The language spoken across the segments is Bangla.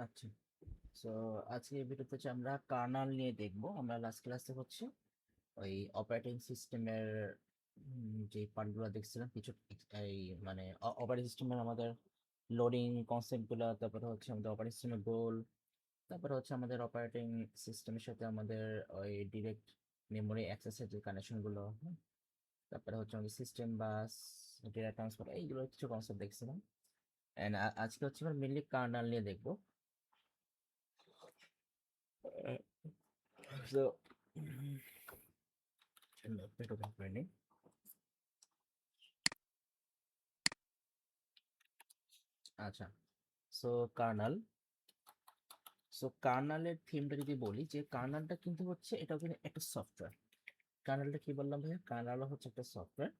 আচ্ছা, সো আজকে এই ভিডিওতে হচ্ছে আমরা কার্নাল নিয়ে দেখব। আমরা লাস্ট ক্লাসে হচ্ছে ওই অপারেটিং সিস্টেমের যে পার্টগুলো দেখছিলাম কিছু এই মানে অপারেটিং সিস্টেমের আমাদের লোডিং কনসেপ্টগুলো, তারপরে হচ্ছে আমাদের অপারেটিং সিস্টেমের গোল, তারপরে হচ্ছে আমাদের অপারেটিং সিস্টেমের সাথে আমাদের ওই ডিরেক্ট মেমোরি অ্যাক্সেসের যে কানেকশনগুলো, তারপরে হচ্ছে আমাদের সিস্টেম বাস, ডেটা ট্রান্সফার, এইগুলো কিছু কনসেপ্ট দেখছিলাম। অ্যান্ড আজকে হচ্ছে আমরা মেনলি কার্নাল নিয়ে দেখবো। সো নোটপ্যাড ওপেন করে নিই। আচ্ছা, সো কার্নাল সো কার্নালের থিমটা যদি বলি, যে কার্নালটা কিন্তু হচ্ছে এটাও কিন্তু একটা সফটওয়্যার। কার্নালটা কি বললাম ভাইয়া? কার্নাল হচ্ছে একটা সফটওয়্যার,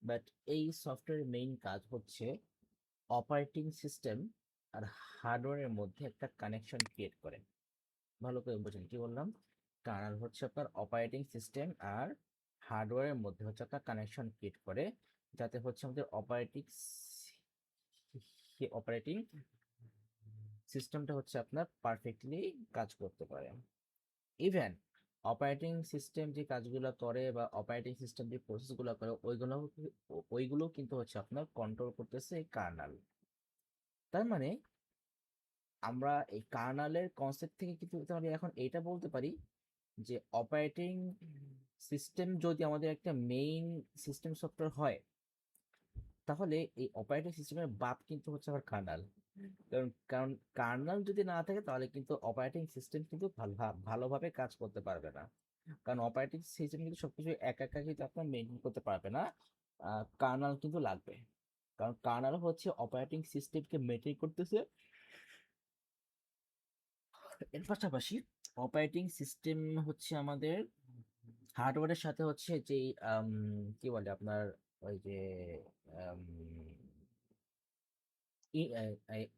বাট এই সফটওয়্যারের মেইন কাজ হচ্ছে অপারেটিং সিস্টেম আর হার্ডওয়্যারের মধ্যে একটা কানেকশন ক্রিয়েট করে। ভালো করে বুঝুন কি বললাম। কার্নাল হচ্ছে আপনার অপারেটিং সিস্টেম আর হার্ডওয়্যারের মধ্যে হচ্ছে একটা কানেকশন ক্রিয়েট করে, যাতে হচ্ছে আমাদের অপারেটিং সিস্টেমটা হচ্ছে আপনার পারফেক্টলি কাজ করতে পারে। ইভেন অপারেটিং সিস্টেম যে কাজগুলো করে বা অপারেটিং সিস্টেম যে প্রসেসগুলো করে ওইগুলো কিন্তু হচ্ছে আপনার কন্ট্রোল করতেছে এই কার্নাল। তার মানে আমরা এই কার্নালের কনসেপ্ট থেকে কিন্তু তাহলে এখন এটা বলতে পারি যে অপারেটিং সিস্টেম যদি আমাদের একটা মেইন সিস্টেম সফটওয়্যার হয়, তাহলে এই অপারেটিং সিস্টেমের বাপ কিন্তু হচ্ছে আবার কার্নাল। কারণ কারণ কার্নাল যদি না থাকে তাহলে কিন্তু অপারেটিং সিস্টেম কিন্তু ভালোভাবে কাজ করতে পারবে না। কারণ অপারেটিং সিস্টেম কিন্তু সবকিছু একা একা কিন্তু আপনার মেনটেন করতে পারবে না, কার্নাল কিন্তু লাগবে। কারণ কার্নাল হচ্ছে অপারেটিং সিস্টেমকে মেনটেন করতেছে। এর পাশাপাশি অপারেটিং সিস্টেম হচ্ছে আমাদের হার্ডওয়্যারের সাথে হচ্ছে যে কি বলে আপনার ওই যে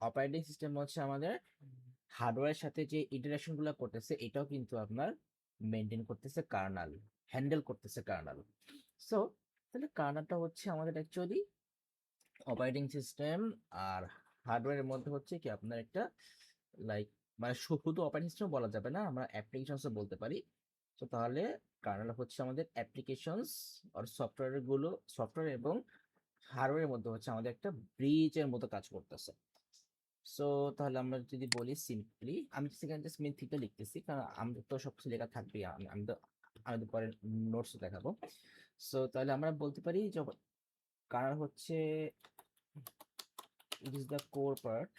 অপারেটিং সিস্টেম হচ্ছে আমাদের হার্ডওয়্যারের সাথে যে ইন্টারাকশন গুলো করতেছে, এটাও কিন্তু আপনার মেনটেন করতেছে কার্নাল, হ্যান্ডেল করতেছে কার্নাল। সো তাহলে কার্নালটা হচ্ছে আমাদের অ্যাকচুয়ালি অপারেটিং সিস্টেম আর হার্ডওয়্যারের মধ্যে হচ্ছে কি আপনার একটা লাইক মানে শুধু অপারেটিং সিস্টেম বলা যাবে না, আমরা অ্যাপ্লিকেশনসও বলতে পারি। তো তাহলে কার্নেল হচ্ছে আমাদের অ্যাপ্লিকেশনস আর সফটওয়্যার এবং হার্ডওয়্যারের মধ্যে হচ্ছে আমাদের একটা ব্রিজের মতো কাজ করতেছে। সো তাহলে আমরা যদি বলি সিম্পলি, আমি সেখানে জাস্ট মেন থিটা লিখতেছি কারণ আমাদের তো সবকিছু লেখা থাকবেই, আমি তো পরে নোটস দেখাবো। সো তাহলে আমরা বলতে পারি যে কার্নেল হচ্ছে it is the core part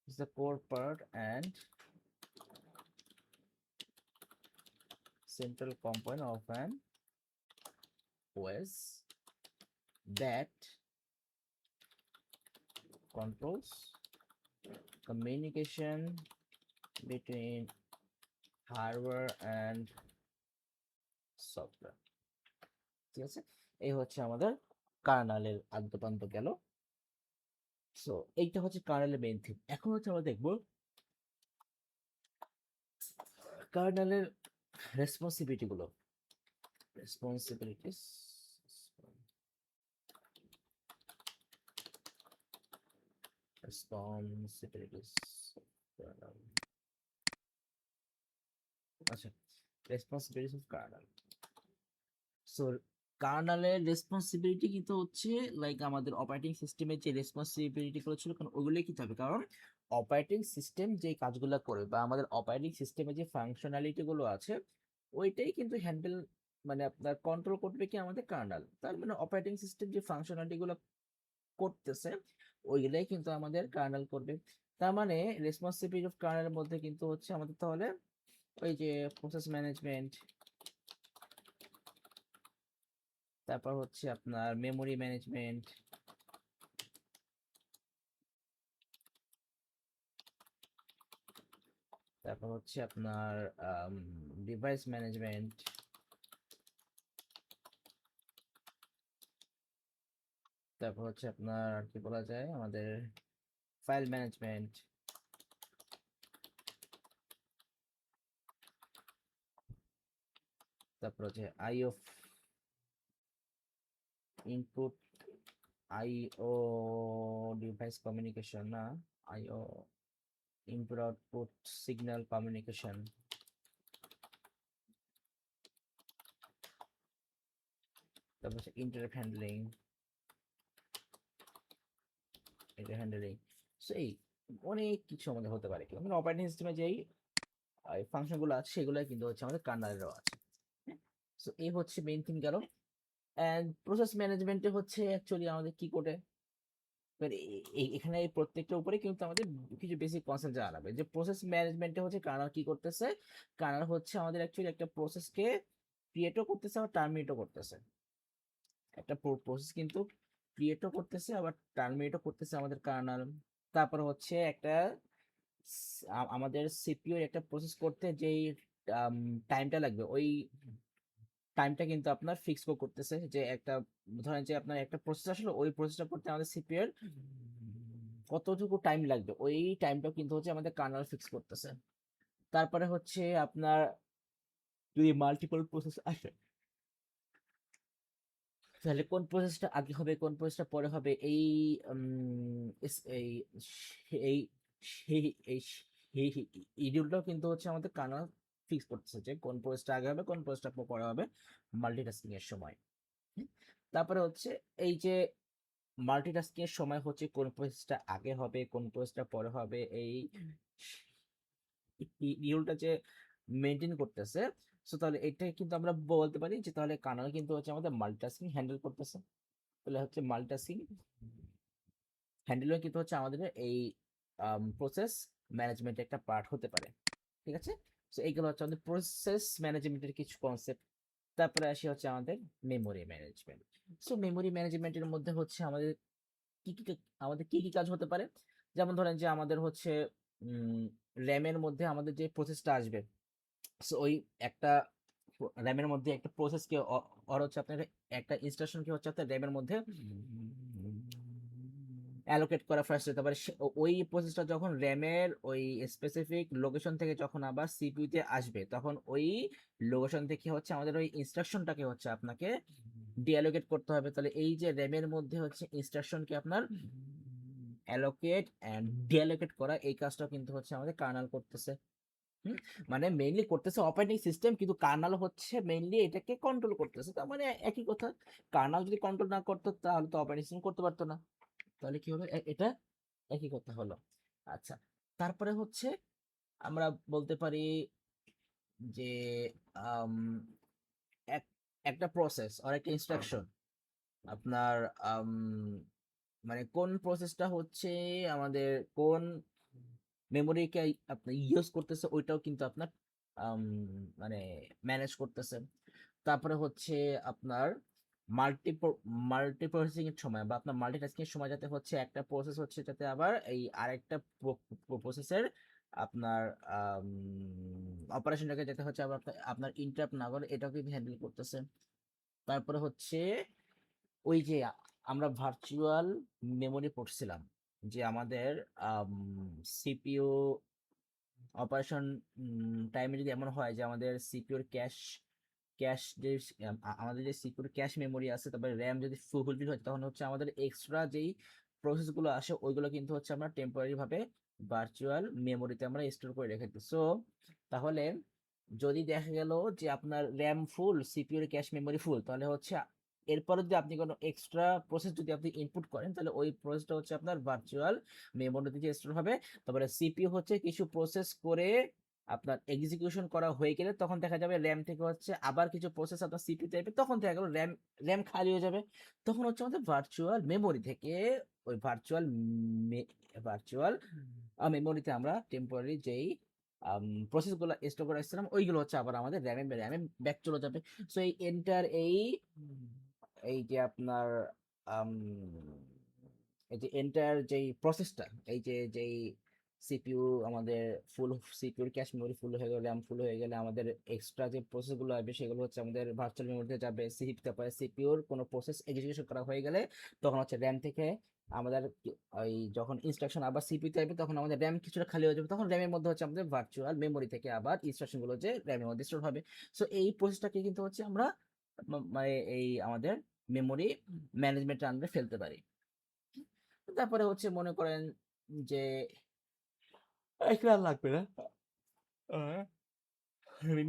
is the core part and central component of an OS that controls communication between hardware and software। ঠিক আছে, এই হচ্ছে আমাদের কার্নালের আদ্যপান্ত গেল। সো এইটা হচ্ছে কার্নালের মেইন থিম। এখন হচ্ছে আমরা দেখবো কার্নালের রেসপন্সিবিলিটি গুলো। রেসপন্সিবিলিটিস রেসপন্সিবিলিটিস আচ্ছা, রেসপন্সিবিলিটিস অফ কার্নাল। সো কার্নালের রেসপন্সিবিলিটি কিন্তু হচ্ছে লাইক আমাদের অপারেটিং সিস্টেমের যে রেসপন্সিবিলিটি গুলো ছিল, কারণ ওগুলোই কি হবে, কারণ অপারেটিং সিস্টেম যে কাজগুলো করে বা আমাদের অপারেটিং সিস্টেমে যে ফাংশনালিটি গুলো আছে, ওইটাই কিন্তু হ্যান্ডেল মানে আপনার কন্ট্রোল করবে কি আমাদের কার্নাল। তার মানে অপারেটিং সিস্টেম যে ফাংশনালিটি গুলো করতেছে, ওইগুলাই কিন্তু আমাদের কার্নাল করবে। তার মানে রেসপন্সিবিলিটি অফ কার্নালের মধ্যে কিন্তু হচ্ছে আমাদের তাহলে ওই যে প্রসেস ম্যানেজমেন্ট, তারপর হচ্ছে আপনার মেমোরি ম্যানেজমেন্ট, তারপর হচ্ছে আপনার ডিভাইস ম্যানেজমেন্ট, তারপর হচ্ছে আপনার আর কি বলা যায় আমাদের ফাইল ম্যানেজমেন্ট, তারপর হচ্ছে আইও ইনপুট IO ডিভাইস কমিউনিকেশন না, IO input output signal communication, তারপর হচ্ছে ইন্টারাপ্ট হ্যান্ডলিং, সো এই অনেক কিছু আমাদের হতে পারে, কিন্তু অপারেটিং সিস্টেমে যেই ফাংশনগুলো আছে সেগুলো কিন্তু হচ্ছে আমাদের কার্নালেরও আছে। সো এই হচ্ছে মেইন থিং গেল। অ্যান্ড প্রসেস ম্যানেজমেন্টে হচ্ছে অ্যাকচুয়ালি আমাদের কি করে, এবার এখানে এই প্রত্যেকটার উপরে কিন্তু আমাদের কিছু বেসিক কনসেপ্ট জানা লাগবে। যে প্রসেস ম্যানেজমেন্টে হচ্ছে কার্নাল কি করতেছে, কার্নাল হচ্ছে আমাদের অ্যাকচুয়ালি একটা প্রসেসকে ক্রিয়েটও করতেছে আবার টার্মিনেটও করতেছে। একটা প্রসেস কিন্তু ক্রিয়েটও করতেছে আবার টার্মিনেটও করতেছে আমাদের কার্নাল। তারপর হচ্ছে একটা আমাদের সিপিইউ একটা প্রসেস করতে যেই টাইমটা লাগবে, ওই টাইমটা কিন্তু আপনার ফিক্স করতেছে। যে একটা ধরেন যে আপনার একটা প্রসেস আসলে ওই প্রসেসটা করতে আমাদের সিপিইউ এর কতটুকু টাইম লাগবে, ওই টাইমটা কিন্তু হচ্ছে আমাদের কার্নাল ফিক্স করতেছে। তারপরে হচ্ছে আপনার যদি মাল্টিপল প্রসেস আসে তাহলে কোন প্রসেসটা আগে হবে কোন প্রসেসটা পরে হবে, এই এই এই সেই এই সেই শিডিউলটাও কিন্তু হচ্ছে আমাদের কার্নাল ফিক্স করতেছে যে কোন প্রসেসটা আগে হবে কোন প্রসেসটা পরে হবে মাল্টিটাস্কিং এর সময়। হুম? তারপরে হচ্ছে এই যে মাল্টিটাস্কিং এর সময় হচ্ছে কোন প্রসেসটা আগে হবে কোন প্রসেসটা পরে হবে, এই শিডিউলটা যে মেনটেন করতেছে। সো তাহলে এটা কিন্তু আমরা বলতে পারি যে তাহলে কার্নাল কিন্তু হচ্ছে আমাদের মাল্টিটাস্কিং হ্যান্ডেল করতেছে। তাহলে হচ্ছে মাল্টিটাস্কিং হ্যান্ডেলিং কিন্তু হচ্ছে আমাদের এই প্রসেস ম্যানেজমেন্টের একটা পার্ট হতে পারে। ঠিক আছে, সো এইগুলো হচ্ছে আমাদের প্রসেস ম্যানেজমেন্টের কিছু কনসেপ্ট। তারপরে আসি হচ্ছে আমাদের মেমোরি ম্যানেজমেন্ট। সো মেমোরি ম্যানেজমেন্টের মধ্যে হচ্ছে আমাদের কি কি কাজ হতে পারে। যেমন ধরেন যে আমাদের হচ্ছে র্যামের মধ্যে আমাদের যে প্রসেসটা আসবে, সো ওই একটা র্যামের মধ্যে একটা প্রসেসকে ওর হচ্ছে আপনার একটা ইনস্ট্রাকশনকে হচ্ছে আপনার র্যামের মধ্যে অ্যালোকেট করা ফার্স্ট হতে পারে। ওই প্রসেসটা যখন র্যামের ওই স্পেসিফিক লোকেশন থেকে যখন আবার সিপিইউতে আসবে তখন ওই লোকেশন থেকে হচ্ছে আমাদের ওই ইনস্ট্রাকশনটাকে হচ্ছে আপনাকে ডিঅ্যালোকেট করতে হবে। তাহলে এই যে র্যামের মধ্যে হচ্ছে ইনস্ট্রাকশনকে আপনার অ্যালোকেট অ্যান্ড ডিঅ্যালোকেট করা, এই কাজটা কিন্তু হচ্ছে আমাদের কার্নাল করতেছে। হুম? মানে মেইনলি করতেছে অপারেটিং সিস্টেম, কিন্তু কার্নাল হচ্ছে মেইনলি এটাকে কন্ট্রোল করতেছে। তার মানে একই কথা, কার্নাল যদি কন্ট্রোল না করতো তাহলে তো অপারেটিং সিস্টেম করতে পারতো না। তাহলে কি হবে, এটা একই কথা হলো। আচ্ছা, তারপরে হচ্ছে আমরা বলতে পারি যে আম, একটা প্রসেস আর একটা ইনস্ট্রাকশন আপনার মানে কোন প্রসেসটা হচ্ছে আমাদের কোন মেমোরিকে আপনি ইউজ করতেছে ওইটাও কিন্তু আপনার আম, মানে ম্যানেজ করতেছে। তারপরে হচ্ছে আপনার মাল্টি মাল্টি প্রসেসিং এর সময় বা আপনার মাল্টিটাস্কিং এর সময় যাতে হচ্ছে একটা প্রসেস হচ্ছে যাতে আবার এই আরেকটা প্রসেসের আপনার অপারেশনটাকে যাতে হচ্ছে আবার আপনার ইন্টারাপ্ট না করে এটাও কিন্তু হ্যান্ডেল করতেছে। তারপরে হচ্ছে ওই যে আমরা ভার্চুয়াল মেমোরি পড়ছিলাম যে আমাদের সিপিইউ অপারেশন টাইমে যদি এমন হয় যে আমাদের সিপিইউর ক্যাশ ক্যাশ যে আমাদের যে সিকিউর ক্যাশ মেমোরি আছে তারপরে র্যাম যদি ফুলফিল হয় তখন হচ্ছে আমাদের এক্সট্রা যেই প্রসেসগুলো আসে ওইগুলো কিন্তু হচ্ছে আমরা টেম্পোরারি ভাবে ভার্চুয়াল মেমোরিতে আমরা স্টোর করে রেখে দিই। সো তাহলে যদি দেখা গেল যে আপনার র্যাম ফুল সিপিইউর ক্যাশ মেমোরি ফুল, তাহলে হচ্ছে এরপরে যদি আপনি কোনো এক্সট্রা প্রসেস যদি আপনি ইনপুট করেন তাহলে ওই প্রসেসটা হচ্ছে আপনার ভার্চুয়াল মেমোরিতে যে স্টোর হবে। তারপরে সিপিইউ হচ্ছে কিছু প্রসেস করে আপনার এক্সিকিউশন করা হয়ে গেলে তখন দেখা যাবে র্যাম থেকে হচ্ছে আবার কিছু প্রসেস আপনার সিপিইউ চাইবে, তখন দেখা গেল র্যাম র্যাম খালি হয়ে যাবে। তখন হচ্ছে আমাদের ভার্চুয়াল মেমোরি থেকে ওই ভার্চুয়াল মেমোরিতে আমরা টেম্পোরারি যেই প্রসেসগুলো স্টোর করে রাখছিলাম ওইগুলো হচ্ছে আবার আমাদের র্যামে র্যামে ব্যাক চলে যাবে। সো এই এন্টার এই যে আপনার আম, এই যে এন্টার যেই প্রসেসটা এই যে যেই সিপিইউ আমাদের ফুল সিপিইউর ক্যাশ মেমোরি ফুল হয়ে গেলে ফুল হয়ে গেলে আমাদের এক্সট্রা যে প্রসেসগুলো আসবে সেগুলো হচ্ছে আমাদের ভার্চুয়াল মেমোরিতে যাবে। তারপরে সিপিইউর কোনো প্রসেস এক্সিকিউশন করা হয়ে গেলে তখন হচ্ছে র্যাম থেকে আমাদের ওই যখন ইনস্ট্রাকশন আবার সিপিইউ আসবে তখন আমাদের র্যাম কিছুটা খালি হয়ে যাবে, তখন র্যামের মধ্যে হচ্ছে আমাদের ভার্চুয়াল মেমোরি থেকে আবার ইনস্ট্রাকশন গুলো যে র্যামের মধ্যে স্টোর হবে। সো এই প্রসেসটাকে কিন্তু হচ্ছে আমরা মানে এই আমাদের মেমোরি ম্যানেজমেন্টের আন্ডারে ফেলতে পারি। তারপরে হচ্ছে মনে করেন যে এগুলো আর লাগবে না।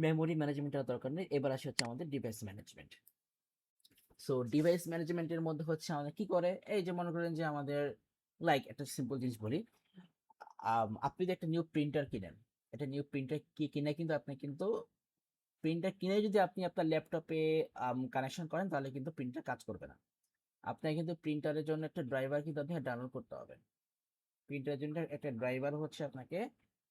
মেমোরি ম্যানেজমেন্টের দরকার নেই। এবার আসি হচ্ছে আমাদের ডিভাইস ম্যানেজমেন্ট। সো ডিভাইস ম্যানেজমেন্টের মধ্যে হচ্ছে আমাদের কি করে, এই যে মনে করেন যে আমাদের লাইক একটা সিম্পল জিনিস বলি, আপনি যদি একটা নিউ প্রিন্টার কিনেন, একটা নিউ প্রিন্টার কিনে কিন্তু আপনি কিন্তু প্রিন্টার কিনে যদি আপনি আপনার ল্যাপটপে কানেকশন করেন তাহলে কিন্তু প্রিন্টার কাজ করবে না। আপনার কিন্তু প্রিন্টারের জন্য একটা ড্রাইভার কিন্তু আপনাকে ডাউনলোড করতে হবে। প্রিন্টারের জন্য একটা ড্রাইভার হচ্ছে আপনাকে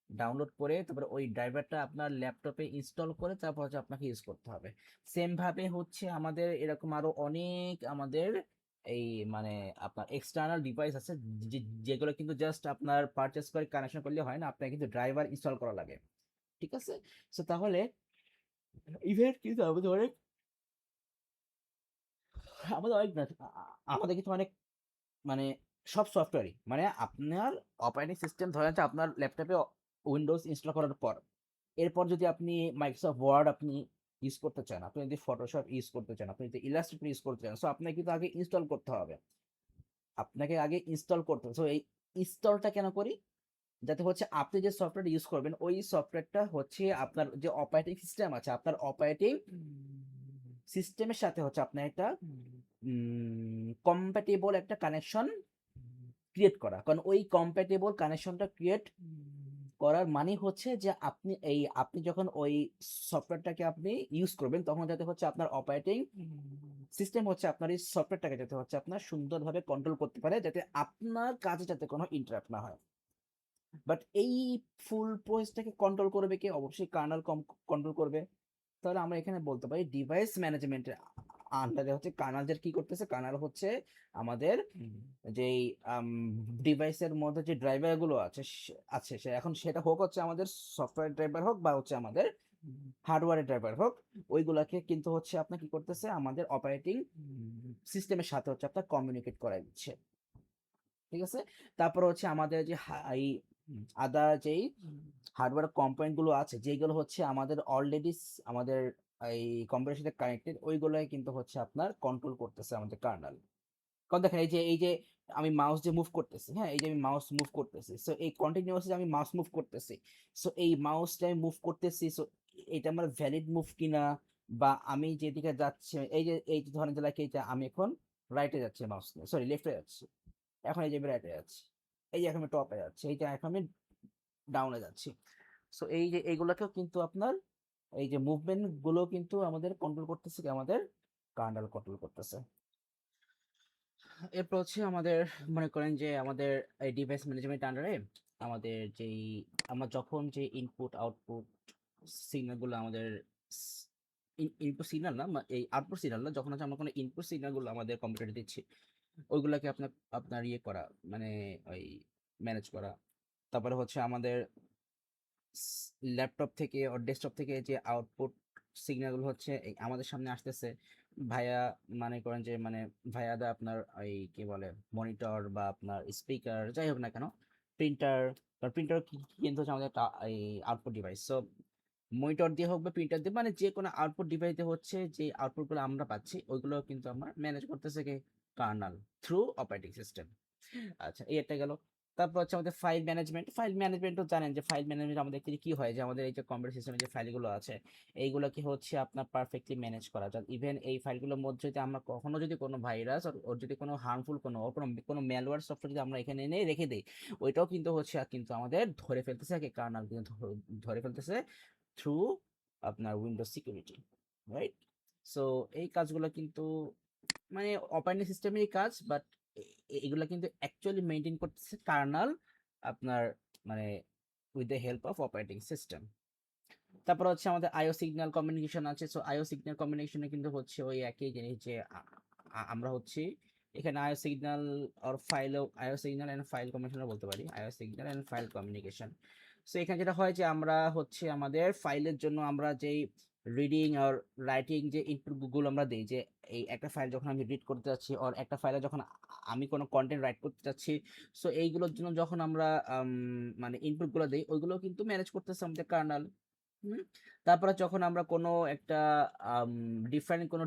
ডাউনলোড করে তারপরে ওই ড্রাইভারটা আপনার ল্যাপটপে ইনস্টল করে তারপর হচ্ছে আপনাকে ইউজ করতে হবে। সেম ভাবে হচ্ছে আমাদের এরকম আরো অনেক আমাদের এই মানে আপনার এক্সটার্নাল ডিভাইস আছে যেগুলো কিন্তু জাস্ট আপনার পারচেস করে কানেকশন করলে হয় না, আপনার কিন্তু ড্রাইভার ইনস্টল করা লাগে। ঠিক আছে? সো তাহলে ইভেন কিন্তু আমাদের অনেক আমাদের কিন্তু অনেক মানে সব সফটওয়্যারই মানে আপনার অপারেটিং সিস্টেম ধরেন যে আপনার ল্যাপটপে উইন্ডোজ ইনস্টল করার পর এরপর যদি আপনি মাইক্রোসফট ওয়ার্ড আপনি ইউজ করতে চান, আপনি যদি ফটোশপ ইউজ করতে চান, আপনি যদি ইলাস্ট্রেটর ইউজ করতে চান, সো আপনাকে কিন্তু আগে ইনস্টল করতে হবে। আপনাকে আগে ইনস্টল করতে হবে। সো এই ইনস্টলটা কেন করি? যাতে হচ্ছে আপনি যে সফটওয়্যার ইউজ করবেন ওই সফটওয়্যারটা হচ্ছে আপনার যে অপারেটিং সিস্টেম আছে আপনার অপারেটিং সিস্টেমের সাথে হচ্ছে আপনার একটা কম্প্যাটেবল একটা কানেকশন ক্রিয়েট করা। কারণ ওই কম্প্যাটেবল কানেকশনটা ক্রিয়েট করার মানে হচ্ছে যে আপনি যখন ওই সফটওয়্যারটাকে আপনি ইউজ করবেন তখন যাতে হচ্ছে আপনার অপারেটিং সিস্টেম হচ্ছে আপনার এই সফটওয়্যারটাকে যাতে হচ্ছে আপনার সুন্দরভাবে কন্ট্রোল করতে পারে, যাতে আপনার কাজে যাতে কোনো ইন্টারাপ্ট না হয়। বাট এই ফুল প্রসেসটাকে কন্ট্রোল করবে কে? অবশ্যই কার্নেল কন্ট্রোল করবে। তাহলে আমরা এখানে বলতে পারি ডিভাইস ম্যানেজমেন্টের আন্ডারে হচ্ছে কার্নেল কি করতেছে, কার্নেল হচ্ছে আমাদের যেই ডিভাইসের মধ্যে যে ড্রাইভার গুলো আছে সে এখন সেটা হোক হচ্ছে আমাদের সফটওয়্যার ড্রাইভার হোক বা হচ্ছে আমাদের হার্ডওয়্যারের ড্রাইভার হোক, ওইগুলাকে কিন্তু হচ্ছে আপনার কি করতেছে আমাদের অপারেটিং সিস্টেমের সাথে হচ্ছে আপনার কমিউনিকেট করাই দিচ্ছে। ঠিক আছে? তারপর হচ্ছে আমাদের যে এই আদার যেই হার্ডওয়্যার কম্পোনেন্ট গুলো আছে যেগুলো হচ্ছে আমাদের অলরেডি আমাদের এই কম্পিউটারের সাথে কানেক্টেড, ওইগুলাই কিন্তু হচ্ছে আপনার কন্ট্রোল করতেছে আমাদের কার্নেল। কারণ দেখেন এই যে আমি মাউস যে মুভ করতেছি, হ্যাঁ এই যে আমি মাউস মুভ করতেছি, সো এই কন্টিনিউয়াসলি আমি মাউস মুভ করতেছি, সো এই মাউসটা আমি মুভ করতেছি, সো এটা আমার ভ্যালিড মুভ কিনা, বা আমি যেদিকে যাচ্ছি এই যে ধরেন যে লাইক এইটা আমি এখন রাইটে যাচ্ছি মাউস নিয়ে, সরি লেফটে যাচ্ছি, এখন এই যে আমি রাইটে যাচ্ছি, এই যে এখন আমি টপে যাচ্ছি, এইটা এখন আমি ডাউনে যাচ্ছি। সো এই যে এইগুলোকেও কিন্তু আপনার এই যে মুভমেন্ট গুলো কিন্তু আমাদের কন্ট্রোল করতেছে কি আমাদের কার্নেল কন্ট্রোল করতেছে। এরপর হচ্ছে আমাদের মনে করেন যে আমাদের এই ডিভাইস ম্যানেজমেন্ট আন্ডারে আমাদের যেই আমরা যখন যে ইনপুট আউটপুট সিগন্যালগুলো আমাদের ইনপুট সিগন্যাল না এই আউটপুট সিগন্যাল না, যখন হচ্ছে আমরা কোনো ইনপুট সিগন্যালগুলো আমাদের কম্পিউটারে দিচ্ছি ওইগুলাকে আপনার আপনার ইয়ে করা মানে ওই ম্যানেজ করা। তারপরে হচ্ছে আমাদের ল্যাপটপ থেকে ও ডেস্কটপ থেকে যে আউটপুট সিগন্যালগুলো হচ্ছে এই আমাদের সামনে আসতেছে ভায়া মানে করেন যে মানে ভায়া দা আপনার এই কি বলে মনিটর বা আপনার স্পিকার যাই হোক না কেন, প্রিন্টার, প্রিন্টার কিন্তু হচ্ছে আমাদের একটা এই আউটপুট ডিভাইস। সো মনিটর দিয়ে হোক বা প্রিন্টার দিয়ে মানে যে কোনো আউটপুট ডিভাইস দিয়ে হচ্ছে যে আউটপুটগুলো আমরা পাচ্ছি ওইগুলো কিন্তু আমরা ম্যানেজ করতেছে কি কার্নাল থ্রু অপারেটিং সিস্টেম। আচ্ছা এই একটা গেল। তারপর হচ্ছে আমাদের ফাইল ম্যানেজমেন্ট। ফাইল ম্যানেজমেন্টও জানেন যে ফাইল ম্যানেজমেন্ট আমাদের ক্ষেত্রে কি হয় যে আমাদের এই যে কম্পিউটার সিস্টেমে যে ফাইলগুলো আছে এইগুলোকে হচ্ছে আপনার পারফেক্টলি ম্যানেজ করা যায়। ইভেন এই ফাইলগুলোর মধ্যে যদি আমরা কখনো যদি কোনো ভাইরাস ওর যদি কোনো হার্মফুল কোনো ম্যালওয়্যার সফটওয়্যার যদি আমরা এখানে এনে রেখে দিই ওইটাও কিন্তু হচ্ছে কিন্তু আমাদের ধরে ফেলতেছে কার্নাল কিন্তু ধরে ফেলতেছে থ্রু আপনার উইন্ডোজ সিকিউরিটি, রাইট? সো এই কাজগুলো কিন্তু মানে অপারেটিং সিস্টেমেরই কাজ, বাট এগুলা কিন্তু অ্যাকচুয়ালি মেনটেন করতেছে কার্নাল আপনার মানে with the help of operating system. তারপর হচ্ছে আমাদের আইও সিগন্যাল কমিউনিকেশন আছে। সো আইও সিগন্যাল কমিউনিকেশনে কিন্তু হচ্ছে ওই একই জিনিস যে আমরা হচ্ছি এখানে আইও সিগন্যাল আর IO signal and file communication বলতে পারি, IO signal and file communication. So এখানে যেটা হয় যে আমরা হচ্ছে আমাদের ফাইলের জন্য আমরা যেই রিডিং আর রাইটিং যে ইনপুট গুলো আমরা দিই, যে এই একটা ফাইল যখন আমি রিড করতে যাচ্ছি আর একটা ফাইলে যখন আমি কোনো কন্টেন্ট রাইট করতে যাচ্ছি, সো এইগুলোর জন্য যখন আমরা মানে ইনপুট গুলো দিই ওইগুলো কিন্তু ম্যানেজ করতেছে আমাদের কার্নাল। হুম। তারপরে যখন আমরা কোনো একটা ডিফারেন্ট কোনো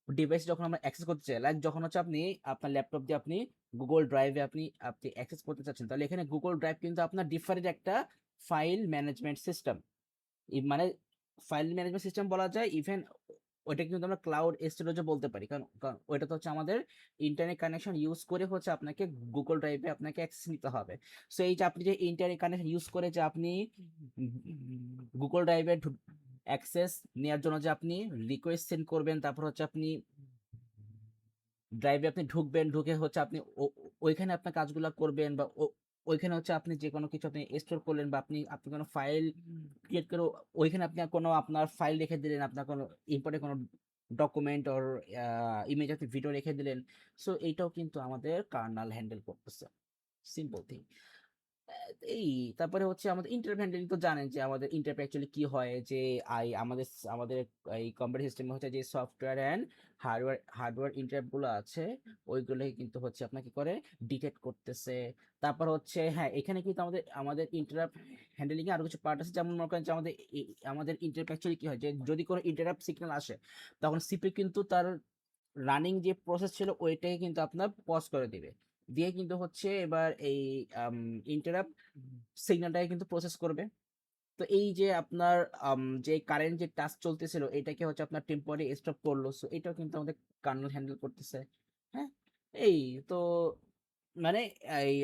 ডিভাইস যখন আমরা অ্যাক্সেস করতে চাই, লাইক যখন হচ্ছে আপনি আপনার ল্যাপটপ দিয়ে আপনি গুগল ড্রাইভে আপনি আপনি অ্যাক্সেস করতে চাচ্ছেন, তাহলে এখানে গুগল ড্রাইভ কিন্তু আপনার ডিফারেন্ট একটা ফাইল ম্যানেজমেন্ট সিস্টেম। মানে ফাইল ম্যানেজমেন্ট সিস্টেম বলা যায়, ইভেন ওইটা কিন্তু আমরা ক্লাউড স্টোরেজও বলতে পারি, কারণ কারণ ওইটা তো হচ্ছে আমাদের ইন্টারনেট কানেকশন ইউজ করে হচ্ছে আপনাকে গুগল ড্রাইভে আপনাকে অ্যাক্সেস নিতে হবে। সো এই যে আপনি যে ইন্টারনেট কানেকশন ইউজ করে যে আপনি গুগল ড্রাইভে অ্যাক্সেস নেওয়ার জন্য যে আপনি রিকোয়েস্ট সেন্ড করবেন, তারপর হচ্ছে আপনি ড্রাইভে আপনি ঢুকবেন, ঢুকে হচ্ছে আপনি ওইখানে আপনার কাজগুলো করবেন, বা ওইখানে হচ্ছে আপনি যে কোনো কিছু আপনি স্টোর করলেন, বা আপনি আপনি কোনো ফাইল ক্রিয়েট করে ওইখানে আপনি কোনো আপনার ফাইল রেখে দিলেন, আপনার কোনো ইম্পর্টেন্ট কোনো ডকুমেন্ট অর ইমেজ আপনি ভিডিও রেখে দিলেন। সো এইটাও কিন্তু আমাদের কার্নাল হ্যান্ডেল করতেছে, সিম্পল থিং। এই তারপরে হচ্ছে আমাদের ইন্টারপ্ট হ্যান্ডলিং তো জানেন যে আমাদের ইন্টারপ্ট অ্যাকচুয়ালি কি হয়, যে আমাদের আমাদের এই কম্পিউটার সিস্টেমে হচ্ছে যে সফটওয়্যার অ্যান্ড হার্ডওয়্যার ইন্টারপ্ট গুলো আছে, ওইগুলোই কিন্তু হচ্ছে আপনার কি করে ডিটেক্ট করতেছে। তারপর হচ্ছে হ্যাঁ, এখানে কিন্তু আমাদের আমাদের ইন্টারাপ্ট হ্যান্ডলিং এ আরো কিছু পার্ট আছে, যেমন মনে করেন যে আমাদের আমাদের ইন্টারাপ্ট অ্যাকচুয়ালি কি হয়, যে যদি কোনো ইন্টারাপ্ট সিগন্যাল আসে, তখন সিপি কিন্তু তার রানিং যে প্রসেস ছিল ওইটাকে কিন্তু আপনার পজ করে দিবে, দিয়ে কিন্তু হচ্ছে এবার এই ইন্টারাপ্ট সিগন্যালটাকে কিন্তু প্রসেস করবে। তো এই যে আপনার যে কারেন্ট যে টাস্ক চলতেছিল এটাকে হচ্ছে আপনার টেম্পোরারি স্টপ করলো, সো এটাও কিন্তু আমাদের কার্নেল হ্যান্ডেল করতেছে। হ্যাঁ, এই তো মানে এই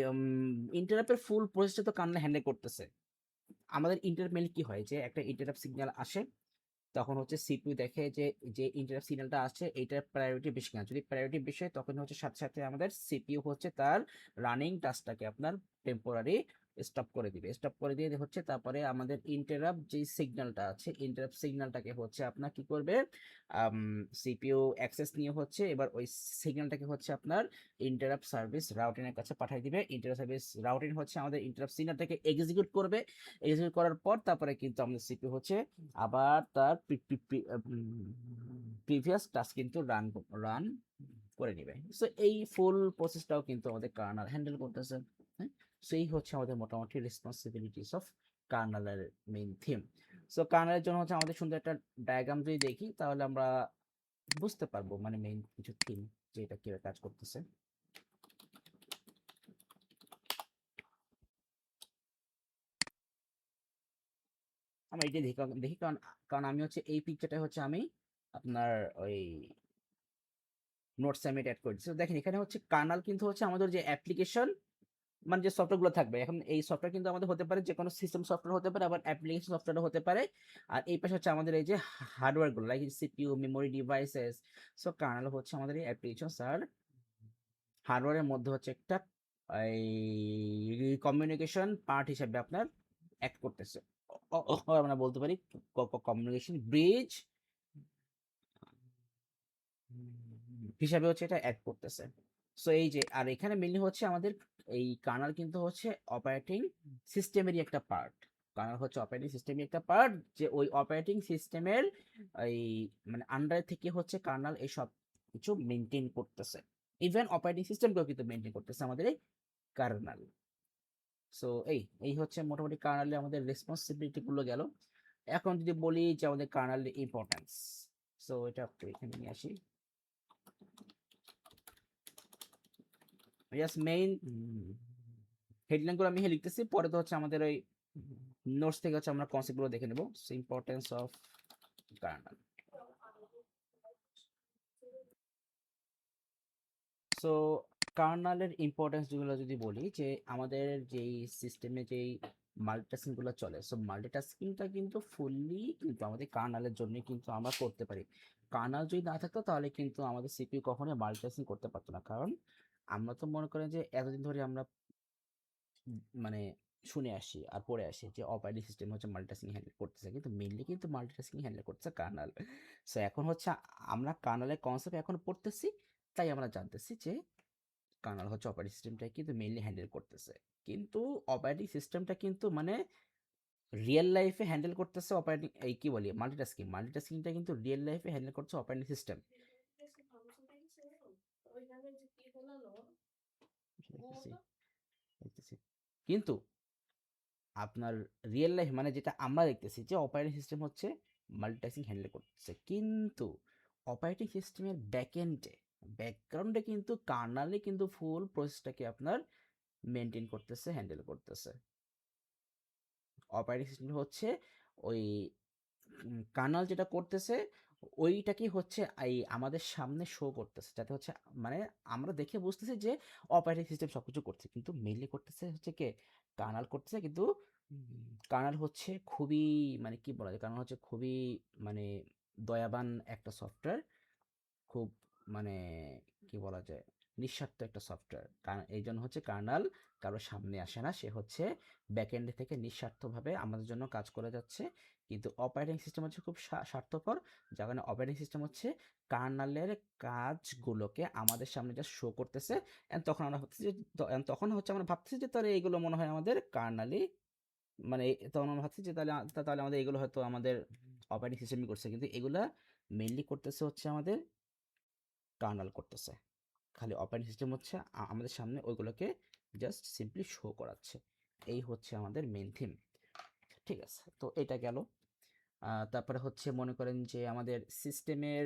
ইন্টারাপ্টের ফুল প্রসেসটা তো কার্নেল হ্যান্ডেল করতেছে। আমাদের ইন্টারাপ্ট মেইনলি কি হয়, যে একটা ইন্টারাপ্ট সিগন্যাল আসে, তখন হচ্ছে সিপিইউ দেখে যে যে ইন্টারাপ্ট সিগন্যালটা আসছে এটার প্রায়োরিটি বেশি কিনা, যদি প্রায়োরিটি বেশি হয় তখন হচ্ছে সাথে সাথে আমাদের সিপিইউ হচ্ছে তার রানিং টাস্কটাকে আপনার টেম্পোরারি স্টপ করে দিবে, স্টপ করে দিয়ে হচ্ছে তারপরে আমাদের ইন্টারাপ্ট যে সিগন্যালটা আছে ইন্টারাপ্ট সিগন্যালটাকে হচ্ছে আপনার কি করবে, সিপিইউ অ্যাক্সেস নিয়ে হচ্ছে এবার ওই সিগন্যালটাকে হচ্ছে আপনার ইন্টারাপ্ট সার্ভিস রাউটিনের কাছে পাঠিয়ে দিবে। ইন্টারাপ্ট সার্ভিস রাউটিন হচ্ছে আমাদের ইন্টারাপ্ট সিগন্যালটাকে এক্সিকিউট করবে, এক্সিকিউট করার পর তারপরে কিন্তু আমাদের সিপিইউ হচ্ছে আবার তার প্রিভিয়াস টাস্ক কিন্তু রান করে নিবে। সো এই ফুল প্রসেসটাও কিন্তু আমাদের কার্নাল হ্যান্ডেল করতেছে। হ্যাঁ, সো এই হচ্ছে আমাদের মোটামুটি রেসপন্সিবিলিটিস অফ কার্নালের মেইন থিম। সো কার্নালের জন্য হচ্ছে আমাদের সুন্দর একটা ডায়াগ্রাম যদি দেখি তাহলে আমরা বুঝতে পারবো মানে মেইন কিছু থিম যে এটা কিভাবে কাজ করতেছে। আমরা এটা দেখি, দেখি কারণ কারণ আমি হচ্ছে এই পিকচারটা হচ্ছে আমি আপনার ওই নোটস আমি অ্যাড করেছি। তো দেখেন এখানে হচ্ছে কার্নাল কিন্তু হচ্ছে আমাদের যে অ্যাপ্লিকেশন মানে যে সফটওয়্যারগুলো থাকবে, এখন এই সফটওয়্যার কিন্তু আমাদের হতে পারে যে কোনো সিস্টেম সফটওয়্যার হতে পারে, আবার অ্যাপ্লিকেশন সফটওয়্যার হতে পারে। আর এই পাশে হচ্ছে আমাদের এই যে হার্ডওয়্যারগুলো like CPU memory devices. So kernel হচ্ছে আমাদের এই অ্যাপ্লিকেশন আর হার্ডওয়্যারের মধ্যে হচ্ছে একটা এই কমিউনিকেশন পার্ট হিসেবে আপনার অ্যাক্ট করতেছে। আমরা বলতে পারি কমিউনিকেশন ব্রিজ হিসাবে হচ্ছে এটা অ্যাড করতেছে। সো এই যে আর এখানে মেনলি হচ্ছে আমাদের এই কার্নাল কিন্তু হচ্ছে অপারেটিং সিস্টেমেরই একটা পার্ট। কার্নাল হচ্ছে অপারেটিং সিস্টেমের একটা পার্ট, যে ওই অপারেটিং সিস্টেমের এই মানে আন্ডার থেকে হচ্ছে কার্নাল এই সব কিছু মেনটেন করতেছে। ইভেন অপারেটিং সিস্টেমকেও কিন্তু মেনটেন করতেছে আমাদের এই কার্নাল। সো এই এই হচ্ছে মোটামুটি কার্নালে আমাদের রেসপন্সিবিলিটি গুলো গেল। এখন যদি বলি যে আমাদের কার্নালের ইম্পর্টেন্স, সো এটা একটু এখানে নিয়ে আসি। জাস্ট মেইন হেডলাইন গুলো আমি লিখতেছি, পরে তো হচ্ছে আমাদের ওই নোটস থেকে হচ্ছে আমরা কনসেপ্ট গুলো দেখে নেব। Importance of kernel. সো কার্নালের ইম্পর্টেন্স যেগুলো যদি বলি, যে আমাদের যেই সিস্টেমে যেই মাল্টিটাস্কিং গুলো চলে, সো মাল্টিটাস্কিংটা কিন্তু ফুললি কিন্তু আমাদের কার্নালের জন্য কিন্তু আমরা করতে পারি। কার্নাল যদি না থাকতো তাহলে কিন্তু আমাদের সিপিইউ কখনোই মাল্টিটাস্কিং করতে পারতো না, কারণ আমরা তো মনে করেন যে এতদিন ধরে আমরা মানে শুনে আসি আর পড়ে আসি যে অপারেটিং সিস্টেম হচ্ছে মাল্টিটাস্কিং হ্যান্ডেল করতেছে, কিন্তু মেইনলি কিন্তু মাল্টিটাস্কিং হ্যান্ডেল করতেছে কার্নাল। সো এখন হচ্ছে আমরা কার্নালের কনসেপ্ট এখন পড়তেছি, তাই আমরা জানতেছি যে কার্নাল হচ্ছে অপারেটিং সিস্টেমটা কিন্তু মেইনলি হ্যান্ডেল করতেছে। কিন্তু অপারেটিং সিস্টেমটা কিন্তু মানে রিয়েল লাইফে হ্যান্ডেল করতেছে অপারেটিং এই কি বলি মাল্টিটাস্কিং, মাল্টিটাস্কিংটা কিন্তু রিয়েল লাইফে হ্যান্ডেল করছে অপারেটিং সিস্টেম। কিন্তু আপনার রিয়েল লাইফ মানে যেটা আমরা দেখতেছি যে অপারেটিং সিস্টেম হচ্ছে মাল্টিটাস্কিং হ্যান্ডেল করতেছে, কিন্তু অপারেটিং সিস্টেমের ব্যাকগ্রাউন্ডে কিন্তু কার্নালে কিন্তু ফুল প্রসেসটাকে আপনার মেনটেন করতেছে, হ্যান্ডেল করতেছে। অপারেটিং সিস্টেম হচ্ছে ওই কার্নাল যেটা করতেছে ওইটাকে হচ্ছে এই আমাদের সামনে শো করতেছে, যাতে হচ্ছে মানে আমরা দেখে বুঝতেছি যে অপারেটিং সিস্টেম সবকিছু করছে, কিন্তু মেইনলি করতেছে হচ্ছে কে, কার্নাল করতেছে। কিন্তু কার্নাল হচ্ছে খুবই মানে কি বলা যায়, কার্নাল হচ্ছে খুবই মানে দয়াবান একটা সফটওয়্যার, খুব মানে কি বলা যায়, নিঃস্বার্থ একটা সফটওয়্যার। কারণ এই জন্য হচ্ছে কার্নাল কারো সামনে আসে না, সে হচ্ছে ব্যাকএন্ড থেকে নিঃস্বার্থভাবে আমাদের জন্য কাজ করে যাচ্ছে। কিন্তু অপারেটিং সিস্টেম হচ্ছে খুব স্বার্থপর, যার কারণে অপারেটিং সিস্টেম হচ্ছে কার্নালের কাজগুলোকে আমাদের সামনে যা শো করতেছে। এন্ড তখন আমরা ভাবতেছি যে তখন হচ্ছে আমরা ভাবতেছি যে তাহলে এইগুলো মনে হয় আমাদের কার্নালি, মানে তখন আমরা ভাবছি যে তাহলে তাহলে আমাদের এগুলো হয়তো আমাদের অপারেটিং সিস্টেমই করছে, কিন্তু এগুলা মেইনলি করতেছে হচ্ছে আমাদের কার্নাল করতেছে। খালি অপারেটিং সিস্টেম হচ্ছে আমাদের সামনে ওইগুলোকে জাস্ট সিম্পলি শো করাচ্ছে। এই হচ্ছে আমাদের মেইন থিম। ঠিক আছে, তো এটা গেল। তারপরে হচ্ছে মনে করেন যে আমাদের সিস্টেমের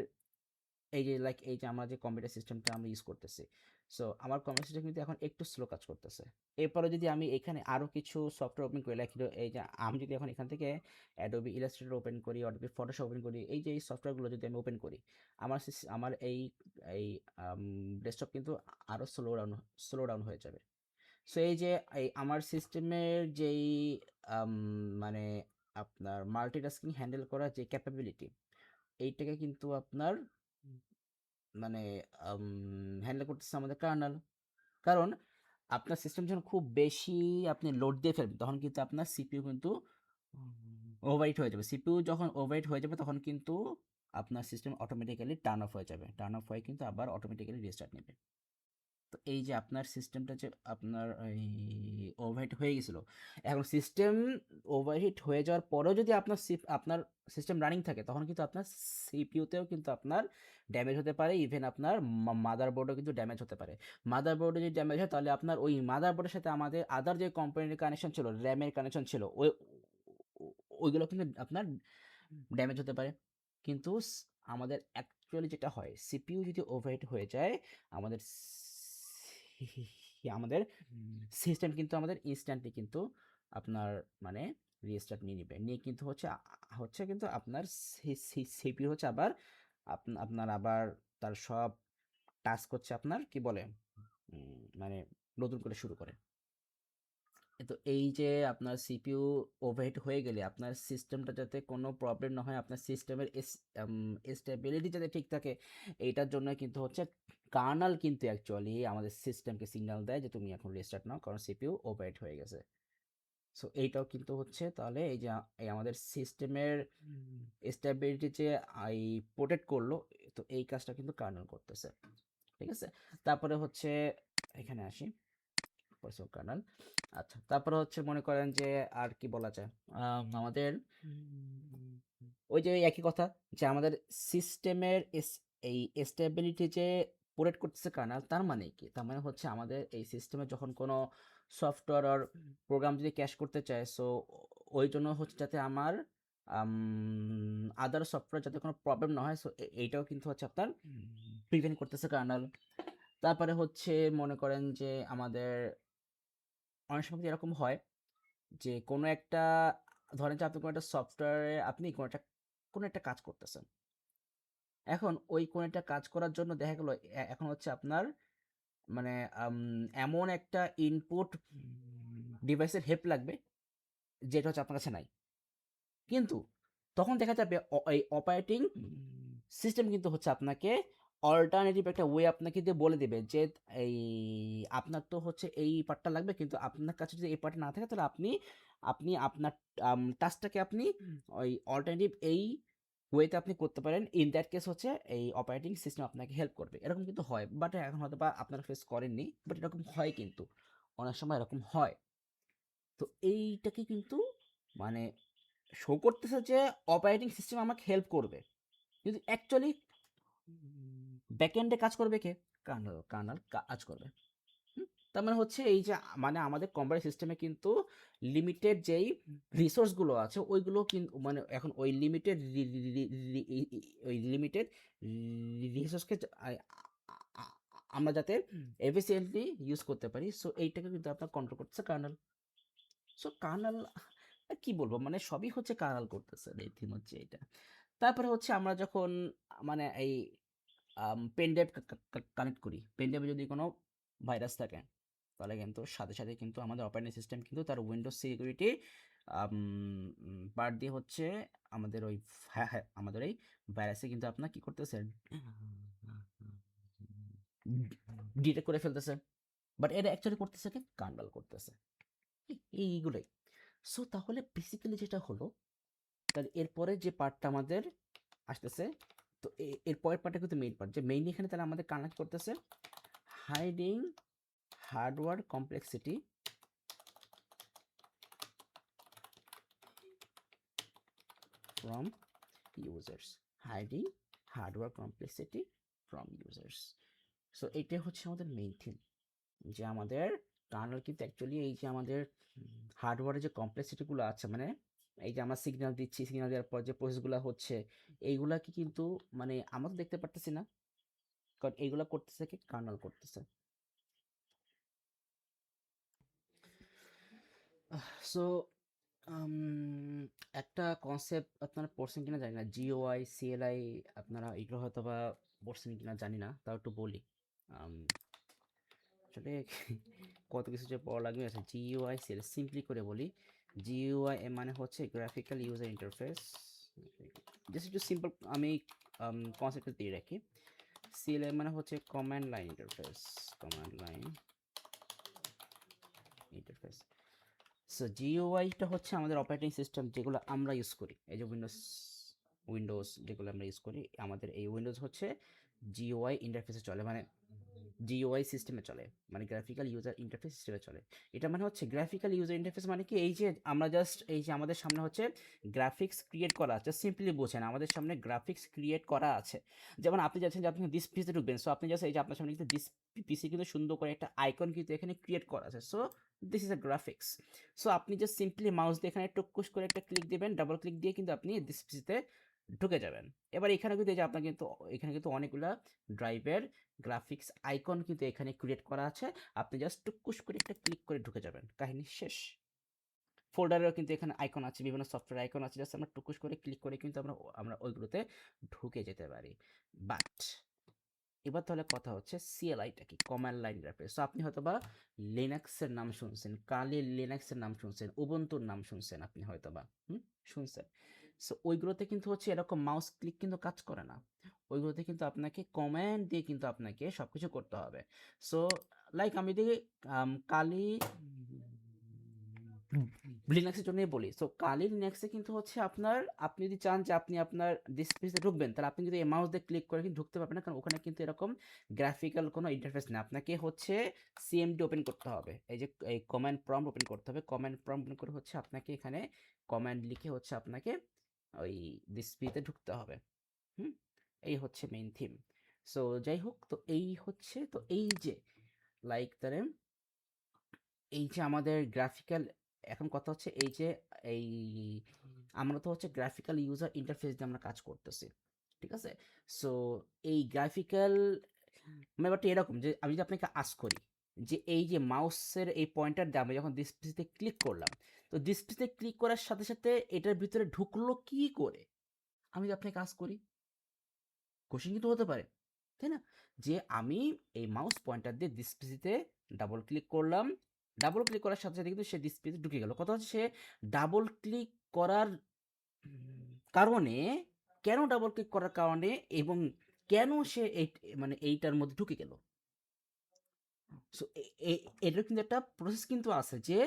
এই যে লাইক এই যে আমরা যে কম্পিউটার সিস্টেমটা আমরা ইউজ করতেছি, সো আমার কম্পিউটার সিস্টেম কিন্তু এখন একটু স্লো কাজ করতেছে। এরপরে যদি আমি এখানে আরও কিছু সফটওয়্যার ওপেন করি, লাইক এই যে আমি যদি এখন এখান থেকে অ্যাডোবি ইলাস্ট্রেটর ওপেন করি, অ্যাডোবি ফটোশপ ওপেন করি, এই যে এই সফটওয়্যারগুলো যদি আমি ওপেন করি, আমার এই এই ডেস্কটপ কিন্তু আরও স্লো ডাউন হয়ে যাবে। সো এই যে এই আমার সিস্টেমের যেই মানে আপনার মাল্টিটাস্কিং হ্যান্ডেল করার যে ক্যাপাবিলিটি, এইটাকে কিন্তু আপনার মানে হ্যান্ডেল করতেছে আমাদের কার্নাল। কারণ আপনার সিস্টেম যখন খুব বেশি আপনি লোড দিয়ে ফেলবেন, তখন কিন্তু আপনার সিপিইউ কিন্তু ওভারহিট হয়ে যাবে। সিপিইউ যখন ওভারহিট হয়ে যাবে তখন কিন্তু আপনার সিস্টেম অটোমেটিক্যালি টার্ন অফ হয়ে যাবে, টার্ন অফ হয়ে কিন্তু আবার অটোমেটিক্যালি রিস্টার্ট নেবে। তো এই যে আপনার সিস্টেমটা যে আপনার এই ওভারহিট হয়ে গেছিলো, এখন সিস্টেম ওভারহিট হয়ে যাওয়ার পরেও যদি আপনার সিস্টেম রানিং থাকে, তখন কিন্তু আপনার সিপিইউতেও কিন্তু আপনার ড্যামেজ হতে পারে, ইভেন আপনার মাদারবোর্ডও কিন্তু ড্যামেজ হতে পারে। মাদারবোর্ডে যদি ড্যামেজ হয়, তাহলে আপনার ওই মাদারবোর্ডের সাথে আমাদের আদার যে কম্পোনেন্টের কানেকশন ছিল, র্যামের কানেকশন ছিল, ওইগুলো কিন্তু আপনার ড্যামেজ হতে পারে। কিন্তু আমাদের অ্যাকচুয়ালি যেটা হয়, সিপিইউ যদি ওভারহিট হয়ে যায়, আমাদের আমাদের সিস্টেম কিন্তু আমাদের ইনস্ট্যান্টলি কিন্তু আপনার মানে রিস্টার্ট নিয়ে নিবে, নিয়ে কিন্তু হচ্ছে কিন্তু আপনার সিপিইউ হচ্ছে আবার আপনার আবার তার সব টাস্ক হচ্ছে আপনার কি বলে মানে নতুন করে শুরু করে। তো এই যে আপনার সিপিইউ ওভারহিট হয়ে গেলে আপনার সিস্টেমটা যাতে কোনো প্রবলেম না হয়, আপনার সিস্টেমের স্টেবিলিটি যাতে ঠিক থাকে, এইটার জন্য কিন্তু হচ্ছে কার্নাল কিন্তু অ্যাকচুয়ালি আমাদের সিস্টেমকে সিগন্যাল দেয় যে তুমি এখন রিস্টার্ট নাও, কারণ সিপিইউ ওভারহিট হয়ে গেছে। সো এইটাও কিন্তু হচ্ছে তাহলে এই যে এই আমাদের সিস্টেমের স্টেবিলিটি যে এই প্রোটেক্ট করলো, তো এই কাজটা কিন্তু কার্নাল করতেছে। ঠিক আছে, তারপরে হচ্ছে এখানে আসি কার্নাল। আচ্ছা, তারপরে হচ্ছে মনে করেন যে আর কি বলা যায়, আমাদের ওই যে একই কথা, যে আমাদের সিস্টেমের এই স্টেবিলিটি যে প্রোটেক্ট করতেছে কার্নাল, তার মানে কি, তার মানে হচ্ছে আমাদের এই সিস্টেমে যখন কোনো সফটওয়্যার আর প্রোগ্রাম যদি ক্যাশ করতে চায়, সো ওই জন্য হচ্ছে যাতে আমার আদার সফটওয়্যার যাতে কোনো প্রবলেম না হয়, সো এইটাও কিন্তু হচ্ছে আপনার প্রিভেন্ট করতেছে কার্নাল। তারপরে হচ্ছে মনে করেন যে আমাদের অনেক সময় এরকম হয় যে কোনো একটা, ধরেন যে আপনি কোনো একটা সফটওয়্যারে আপনি কোনো একটা কাজ করতেছেন, এখন ওই কোনো একটা কাজ করার জন্য দেখা গেল এখন হচ্ছে আপনার মানে এমন একটা ইনপুট ডিভাইসের হেল্প লাগবে যেটা হচ্ছে আপনার কাছে নাই। কিন্তু তখন দেখা যাবে এই অপারেটিং সিস্টেম কিন্তু হচ্ছে আপনাকে অল্টারনেটিভ একটা ওয়ে আপনাকে দিয়ে বলে দেবে যে এই আপনার তো হচ্ছে এই পার্টটা লাগবে, কিন্তু আপনার কাছে যদি এই পার্টটা না থাকে, তাহলে আপনি আপনি আপনার টাস্কটাকে আপনি ওই অল্টারনেটিভ এই ওয়েতে আপনি করতে পারেন। ইন দ্যাট কেস হচ্ছে এই অপারেটিং সিস্টেম আপনাকে হেল্প করবে। এরকম কিন্তু হয়, বাট এখন হয়তো বা আপনারা ফেস করেননি, বাট এরকম হয়, কিন্তু অনেক সময় এরকম হয়। তো এইটাকে কিন্তু মানে শো করতেছে যে অপারেটিং সিস্টেম আমাকে হেল্প করবে, কিন্তু অ্যাকচুয়ালি ব্যাকএন্ডে কাজ করবে কে? কার্নাল কাজ করবে। তার মানে হচ্ছে এই যে মানে আমাদের কম্পিউটার সিস্টেমে কিন্তু লিমিটেড যেই রিসোর্সগুলো আছে ওইগুলো কিন্তু মানে এখন ওই লিমিটেড ওই লিমিটেড রিসোর্সকে আমরা যাতে এফিসিয়েন্টলি ইউজ করতে পারি, সো এইটাকে কিন্তু আপনার কন্ট্রোল করতেছে কার্নেল। সো কার্নেল কি বলবো, মানে সবই হচ্ছে কার্নেল করতেছে, এই থিম হচ্ছে এটা। তারপরে হচ্ছে আমরা যখন মানে এই পেন ড্রাইভ কানেক্ট করি, পেন ড্রাইভে যদি কোনো ভাইরাস থাকে তাহলে কিন্তু সাথে সাথে কিন্তু আমাদের অপারেটিং সিস্টেম কিন্তু তার উইন্ডোজ সিকিউরিটি পার্ট দিয়ে হচ্ছে আমাদের ওই হ্যাঁ হ্যাঁ আমাদের এই ভাইরাসে কিন্তু আপনার কি করতেছে, ডিটেক্ট করে ফেলতেছে। বাট এটা অ্যাকচুয়ালি করতেছে কি, কার্নেল করতেছে এইগুলোই। সো তাহলে বেসিক্যালি যেটা হলো, তাহলে এরপরে যে পার্টটা আমাদের আসতেছে, তো এর পরের পার্টটা কিন্তু মেইন পার্ট, যে মেইন এখানে তাহলে আমাদের কানেক্ট করতেছে hiding hardware complexity from users, hiding hardware complexity from users. So এইটাই হচ্ছে আমাদের মেইন থিম, যে আমাদের কার্নেল কিন্তু অ্যাকচুয়ালি এই যে আমাদের হার্ডওয়্যারের যে কমপ্লেক্সিটিগুলো আছে, মানে এই যে আমরা সিগন্যাল দিচ্ছি, সিগন্যাল দেওয়ার পর যে প্রসেসগুলো হচ্ছে এইগুলাকে কিন্তু মানে আমরা তো দেখতে পারতেছি না, কারণ এইগুলা করতেছে কি, কার্নেল করতেছে। সো একটা কনসেপ্ট আপনারা পড়ছেন কিনা জানি না, জিওআই সিএলআই, আপনারা এগুলো হয়তো বা পড়ছেন কিনা জানি না, তাও একটু বলি। আসলে কত কিছু যে পড়া লাগবে, আছে জিইউআই সেল, সিম্পলি করে বলি, জিইউআই এর মানে হচ্ছে গ্রাফিক্যাল ইউজার ইন্টারফেস। জাস্ট একটু সিম্পল আমি কনসেপ্ট দিয়ে রাখি। সিএল এর মানে হচ্ছে command line interface, command line interface. So জিইউআইটা হচ্ছে আমাদের অপারেটিং সিস্টেম যেগুলো আমরা ইউজ করি, এই যে উইন্ডোজ যেগুলো আমরা ইউজ করি, আমাদের এই উইন্ডোজ হচ্ছে জিইউআই ইন্টারফেসে চলে, মানে জিইউআই সিস্টেমে চলে, মানে গ্রাফিক্যাল ইউজার ইন্টারফেস সিস্টেমে চলে। এটা মানে হচ্ছে গ্রাফিক্যাল ইউজার ইন্টারফেস মানে কি, এই যে আমরা জাস্ট এই যে আমাদের সামনে হচ্ছে গ্রাফিক্স ক্রিয়েট করা আছে, সিম্পলি বোঝেন আমাদের সামনে গ্রাফিক্স ক্রিয়েট করা আছে। যেমন আপনি যাচ্ছেন যে আপনি দিস পিসে ঢুকবেন, সো আপনি জাস্ট এই যে আপনার সামনে কিন্তু দিস পিসি কিন্তু সুন্দর করে একটা আইকন কিন্তু এখানে ক্রিয়েট করা আছে, so this is a graphics. So আপনি জাস্ট সিম্পলি মাউস দিয়ে এখানে টুকুস করে একটা ক্লিক দিবেন, ডাবল ক্লিক দিয়ে কিন্তু আপনি দিস পিসিতে ঢুকে যাবেন। এবার এখানে কিন্তু এই যে আপনার কিন্তু এখানে কিন্তু অনেকগুলা ড্রাইভের গ্রাফিক্স আইকন কিন্তু এখানে ক্রিয়েট করা আছে, আপনি জাস্ট টুকুস করে একটা ক্লিক করে ঢুকে যাবেন, কাহিনী শেষ। ফোল্ডারেও কিন্তু এখানে আইকন আছে, বিভিন্ন সফটওয়্যার আইকন আছে, জাস্ট আমরা টুকুস করে ক্লিক করে কিন্তু আমরা আমরা ওইগুলোতে ঢুকে যেতে পারি। বাট এবার তাহলে কথা হচ্ছে সিএলআইটা কি, কমান্ড লাইন ইন্টারফেস। সো আপনি হয়তো বা লিনাক্সের নাম শুনছেন, কালি লিনাক্সের নাম শুনছেন, উবুন্টুর নাম শুনছেন আপনি হয়তো বা শুনছেন। সো ওইগুলোতে কিন্তু হচ্ছে এরকম মাউস ক্লিক কিন্তু কাজ করে না, ওইগুলোতে কিন্তু আপনাকে কমান্ড দিয়ে কিন্তু আপনাকে সবকিছু করতে হবে। সো লাইক আমি যদি কালি লিনাক্সের জন্যই বলি, সো কালি লিনাক্সে কিন্তু হচ্ছে আপনার, আপনি যদি চান যে আপনি আপনার ডিসপ্লেতে ঢুকবেন, তাহলে আপনি যদি এই মাউস দিয়ে ক্লিক করে কিন্তু ঢুকতে পারবেন না, কারণ ওখানে কিন্তু এরকম গ্রাফিক্যাল কোনো ইন্টারফেস না, আপনাকে হচ্ছে সিএমডি ওপেন করতে হবে, এই যে এই কমান্ড প্রম্পট ওপেন করতে হবে, কমান্ড প্রম্পট ওপেন করে হচ্ছে আপনাকে এখানে কমান্ড লিখে হচ্ছে আপনাকে ওই ডিসপ্লেতে ঢুকতে হবে। হুম, এই হচ্ছে মেইন থিম। সো যাই হোক, তো এই হচ্ছে, তো এই যে লাইক তারে এই যে আমাদের গ্রাফিক্যাল, এখন কথা হচ্ছে এই যে এই আমরা তো হচ্ছে গ্রাফিক্যাল ইউজার ইন্টারফেস দিয়ে আমরা কাজ করতেছি, ঠিক আছে। সো এই গ্রাফিক্যাল ব্যাপারটা এরকম, যে আমি যদি আপনাকে আস্ক করি যে এই যে মাউসের এই পয়েন্টার দিয়ে আমি যখন ডিসপ্লেতে ক্লিক করলাম, তো ডিসপ্লেতে ক্লিক করার সাথে সাথে এটার ভিতরে ঢুকলো কি করে, আমি যদি আপনাকে আস্ক করি, কোশ্চেন কিন্তু হতে পারে, তাই না, যে আমি এই মাউস পয়েন্টার দিয়ে ডিসপ্লেতে ডাবল ক্লিক করলাম, ডাবল ক্লিক করার সাথে সাথে কিন্তু সে ডিসপ্লেতে ঢুকে গেল, কথা হচ্ছে সে ডাবল ক্লিক করার কারণে, কেন ডাবল ক্লিক করার কারণে এবং কেন সে এই মানে এইটার মধ্যে ঢুকে গেল। সো এটার কিন্তু একটা প্রসেস কিন্তু আছে, যে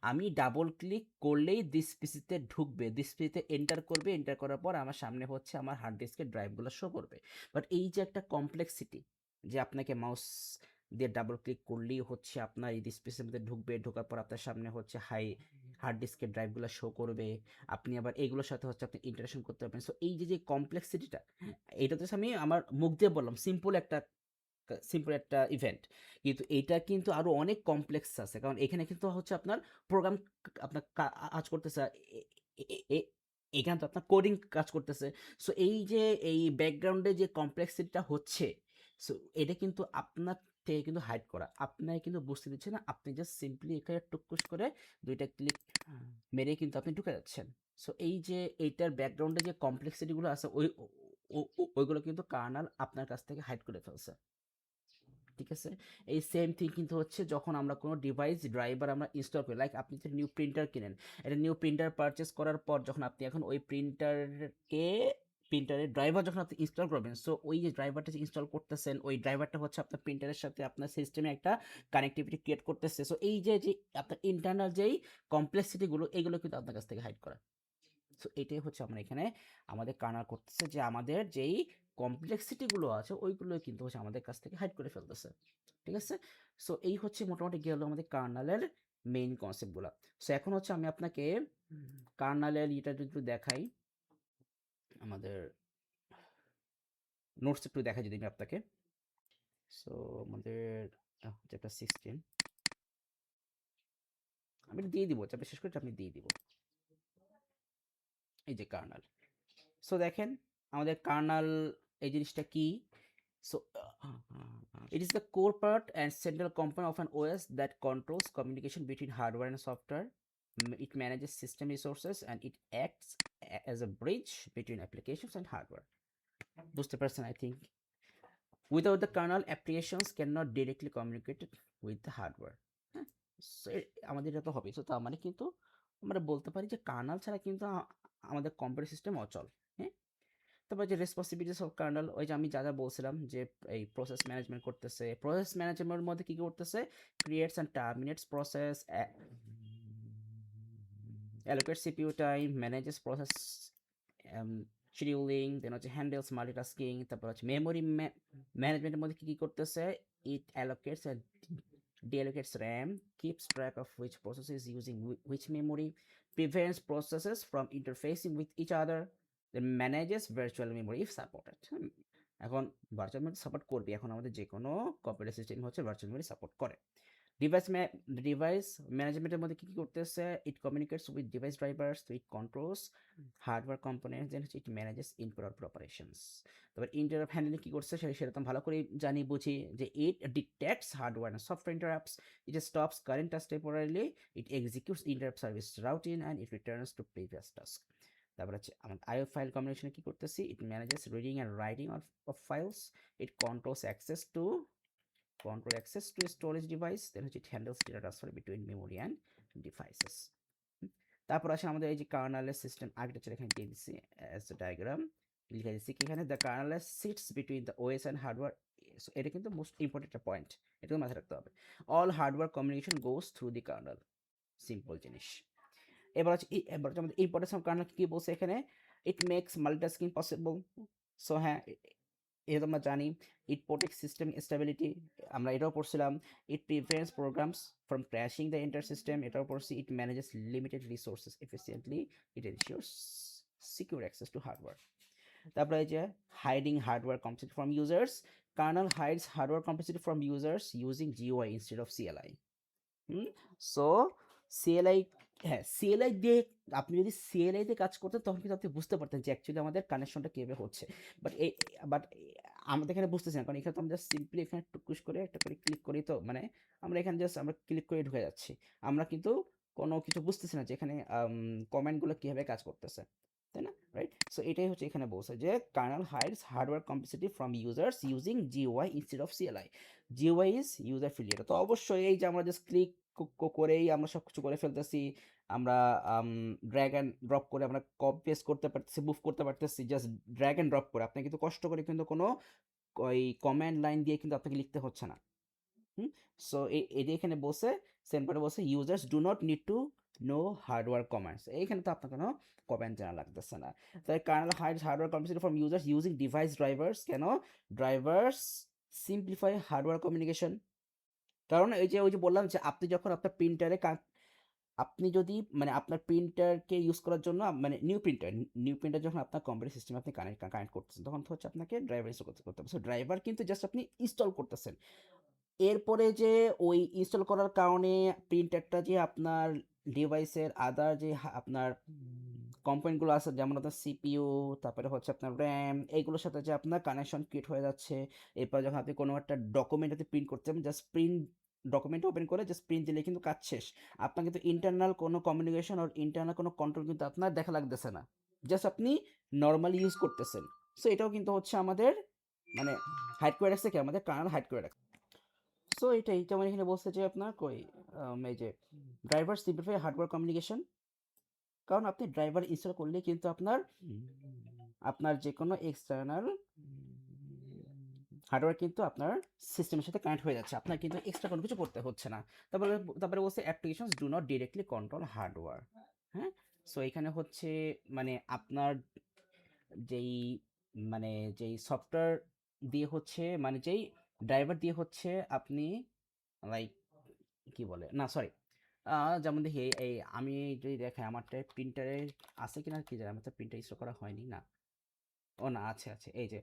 আমি ডাবল ক্লিক করলেই দিস পিসিতে ঢুকবে, দিস পিসিতে এন্টার করবে, এন্টার করার পর আমার সামনে হচ্ছে আমার হার্ড ডিস্কের ড্রাইভগুলো শো করবে। বাট এই যে একটা কমপ্লেক্সিটি, যে আপনাকে মাউস দিয়ে ডাবল ক্লিক করলেই হচ্ছে আপনার এই দিস পিসির মধ্যে ঢুকবে, ঢোকার পর আপনার সামনে হচ্ছে হার্ড ডিস্কের ড্রাইভগুলো শো করবে, আপনি আবার এগুলোর সাথে হচ্ছে আপনি ইন্টারেকশন করতে পারবেন। সো এই যে কমপ্লেক্সিটিটা, এটা তো আমি আমার মুখ দিয়ে বললাম সিম্পল একটা সিম্পল একটা ইভেন্ট, কিন্তু এটা কিন্তু আরো অনেক কমপ্লেক্স আছে, কারণ এখানে কিন্তু হচ্ছে আপনার প্রোগ্রাম আপনার কাজ করতেছে, এখানে তো আপনার কোডিং কাজ করতেছে। সো এই যে এই ব্যাকগ্রাউন্ডে যে কমপ্লেক্সিটিটা হচ্ছে, সো এটা কিন্তু আপনার থেকে কিন্তু হাইড করা, আপনার কিন্তু বুঝতে দিচ্ছে না, আপনি জাস্ট সিম্পলি এখানে টুকুস করে দুইটা ক্লিক মেরে কিন্তু আপনি ঢুকে যাচ্ছেন। সো এই যে এইটার ব্যাকগ্রাউন্ডে যে কমপ্লেক্সিটিগুলো আছে ওইগুলো কিন্তু কার্নাল আপনার কাছ থেকে হাইড করে ফেলছে। ঠিক আছে, এই সেম থিং কিন্তু হচ্ছে যখন আমরা কোনো ডিভাইস ড্রাইভার আমরা ইনস্টল করি, লাইক আপনি যদি নিউ প্রিন্টার কিনেন, একটা নিউ প্রিন্টার পারচেস করার পর যখন আপনি এখন ওই প্রিন্টারের ড্রাইভার যখন আপনি ইনস্টল করবেন, সো ওই যে ড্রাইভারটা যে ইনস্টল করতেছেন ওই ড্রাইভারটা হচ্ছে আপনার প্রিন্টারের সাথে আপনার সিস্টেমে একটা কানেক্টিভিটি ক্রিয়েট করতেছে। সো এই যে যে আপনার ইন্টারনাল যেই কমপ্লেক্সিটিগুলো এইগুলো কিন্তু আপনার কাছ থেকে হাইড করা। সো এটাই হচ্ছে আমরা এখানে আমাদের কার্নাল করতেছে, যে আমাদের যেই কমপ্লেক্সিটিগুলো আছে ওইগুলো কিন্তু হচ্ছে আমাদের কাছ থেকে হাইড করে ফেলতেছে। ঠিক আছে, সো এই হচ্ছে মোটামুটি গেল আমাদের কার্নালের মেইন কনসেপ্টগুলো। সো এখন হচ্ছে আমি আপনাকে কার্নালের এটা যদি দেখাই, আমাদের নোটস একটু দেখাই যদি আমি আপনাকে। সো আমাদের চ্যাপ্টার 16 আমি দিয়ে দিব, চ্যাপ্টার শেষ করে আমি দিয়ে দিব। এই যে কার্নাল, সো দেখেন আমাদের কার্নাল এই জিনিসটা কি। So, it is the core part and central component of an OS that controls communication between hardware and software. It manages system resources and it acts as a bridge between applications and hardware. বুঝতে পারছেন, I think. Without the kernel, applications cannot directly communicate with the hardware. হ্যাঁ, so আমাদের এটা তো হবে। সো তার মানে কিন্তু আমরা বলতে পারি যে কার্নাল ছাড়া কিন্তু আমাদের কম্পিউটার সিস্টেম অচল। হ্যাঁ, তারপর যে রেসপন্সিবিলিটিস অফ কার্নাল, ওই যে আমি যা যা বলছিলাম যে এই প্রসেস ম্যানেজমেন্ট করতেছে, প্রসেস ম্যানেজমেন্টের মধ্যে কি করতেছে, creates and terminates process, allocate CPU time, manages process scheduling, then হচ্ছে হ্যান্ডেলস মাল্টিটাস্কিং, তারপর হচ্ছে মেমোরি ম্যানেজমেন্টের মধ্যে কি কি করতেছে, ইট অ্যালোকেটস deallocates RAM, keeps track of which process is using which memory, prevents processes from interfacing with each other, then manages virtual memory if supported. এখন ভার্চুয়াল মেমরি সাপোর্ট করবে, এখন আমাদের যে কোনো কম্পিউটার সিস্টেম হচ্ছে ভার্চুয়াল মেমরি সাপোর্ট করে। ডিভাইস ম্যানেজমেন্টের মধ্যে কি কি করতেছে, it communicates with device drivers, it controls hardware components, then it manages input output operations. তারপর ইন্টারাপ্ট হ্যান্ডলিং কি করছে সেটা তো ভালো করে জানি বুঝি, যে it detects hardware and software interrupts, it stops current task temporarily, it executes interrupt service routine and it returns to previous task. তারপর হচ্ছে আমার IO ফাইল কম্বিনেশনে কি করতেছি, it manages reading and writing of files, it controls access to storage device, then it handles data transfer between memory and devices. তারপর আসে আমাদের এই যে কার্নালের সিস্টেম আর্কিটেকচার, এখানে দিয়ে দিচ্ছি অ্যাজ এ ডায়াগ্রাম, লিখে দিচ্ছি কি এখানে the kernel sits between the OS and hardware. এটা কিন্তু মোস্ট ইম্পর্টেন্ট একটা পয়েন্ট, এটা মাথায় রাখতে হবে। All hardware communication goes through the Karnal, simple জিনিস। এবার হচ্ছে আমাদের ইম্পর্টেন্স অফ কার্নাল কি বলছে এখানে, it makes multitasking possible. So হ্যাঁ, এটা আমরা জানি। ইট প্রোটেক্ট সিস্টেম স্টেবিলিটি, আমরা এটাও পড়ছিলাম। It prevents programs from crashing the entire system, এটাও পড়ছি। It manages limited resources efficiently, it ensures secure access to hardware. তারপরে এই যে hiding hardware complexity from users, kernel hides hardware complexity from users using GUI instead of CLI। So CLI, হ্যাঁ সিএলআই দিয়ে আপনি যদি সিএলআই তে কাজ করতেন তখন কিন্তু আপনি বুঝতে পারতেন যে অ্যাকচুয়ালি আমাদের কানেকশনটা কীভাবে হচ্ছে। বাট আমাদের এখানে বুঝতেছি না, কারণ এখানে তো আমরা জাস্ট সিম্পলি এখানে টুকুস করে একটা করে ক্লিক করি, তো মানে আমরা এখানে জাস্ট আমরা ক্লিক করে ঢুকে যাচ্ছি, আমরা কিন্তু কোনো কিছু বুঝতেছি না যে এখানে কমেন্টগুলো কীভাবে কাজ করতেছে, তাই না? রাইট, সো এটাই হচ্ছে এখানে বলছে যে Karnal hides hardware complexity from users using GUI instead of CLI। GUI is user friendly, তো অবশ্যই এই যে আমরা জাস্ট ক্লিক করেই আমরা সব কিছু করে ফেলতেছি, আমরা ড্র্যাগ অ্যান্ড ড্রপ করে আমরা কপি পেস্ট করতে পারতেছি, মুভ করতে পারতেছি, জাস্ট ড্র্যাগ অ্যান্ড ড্রপ করে, আপনি কিন্তু কষ্ট করে কিন্তু কোনো ওই কমান্ড লাইন দিয়ে কিন্তু আপনাকে লিখতে হচ্ছে না। সো এটা এখানে বসে সেন্টারে বসে users do not need to know hardware commands, এইখানে তো আপনার কোনো কমান্ড জানা লাগতেছে না। তাই kernel hides hardware complexity from users using device drivers, কেন ড্রাইভার্স সিম্পলিফাই হার্ডওয়্যার কমিউনিকেশন। কারণ ওই যে বললাম যে আপনি যখন আপনার প্রিন্টারে আপনি যদি মানে আপনার প্রিন্টারকে ইউজ করার জন্য মানে নিউ প্রিন্টার যখন আপনার কম্পিউটার সিস্টেমে আপনি কানেক্ট করতেছেন, তখন তো হচ্ছে আপনাকে ড্রাইভার ইনস্টল করতে হবে। সো ড্রাইভার কিন্তু জাস্ট আপনি ইনস্টল করতেছেন। এরপরে যে ওই ইনস্টল করার কারণে প্রিন্টারটা যে আপনার ডিভাইসের আদার যে আপনার কম্পোনেন্টগুলো আছে, যেমন আপনার সিপিইউ, তারপরে হচ্ছে আপনার র্যাম, এইগুলোর সাথে যে আপনার কানেকশন ক্রিয়েট হয়ে যাচ্ছে। এরপর যখন আপনি কোনো একটা ডকুমেন্ট আপনি প্রিন্ট করতে যাবেন, জাস্ট প্রিন্ট ডকুমেন্ট ওপেন করে জাস্ট প্রিন্ট দিলে কিন্তু কাজ শেষ। আপনার কিন্তু ইন্টারনাল কোনো কমিউনিকেশন আর ইন্টারনাল কোনো কন্ট্রোল কিন্তু আপনার দেখা লাগতেছে না, জাস্ট আপনি নর্মালি ইউজ করতেছেন। সো এটাও কিন্তু হচ্ছে আমাদের মানে হাইড করে রাখছে কি, আমাদের কার্নাল হাইড করে রাখছে। সো এটাই যেমন এখানে বলছে যে আপনার এই যে ড্রাইভার সিম্পলিফাই হার্ডওয়্যার কমিউনিকেশন। কারণ আপনি ড্রাইভার ইনস্টল করলে কিন্তু আপনার যে কোনো এক্সটার্নাল হার্ডওয়্যার কিন্তু আপনার সিস্টেমের সাথে কানেক্ট হয়ে যাচ্ছে, আপনার কিন্তু এক্সট্রা কোনো কিছু করতে হচ্ছে না। তারপরে তারপরে বলছে applications do not directly control hardware. হ্যাঁ, সো এখানে হচ্ছে মানে আপনার যেই মানে যেই সফটওয়্যার দিয়ে হচ্ছে মানে যেই ড্রাইভার দিয়ে হচ্ছে আপনি লাইক কি বলে না সরি, যেমন দেখি এই আমি যদি দেখাই আমারটা প্রিন্টারে আছে কিনা কি জানি, আমার তো প্রিন্টার ইনস্টল করা হয়নি না। ও না, আছে আছে, এই যে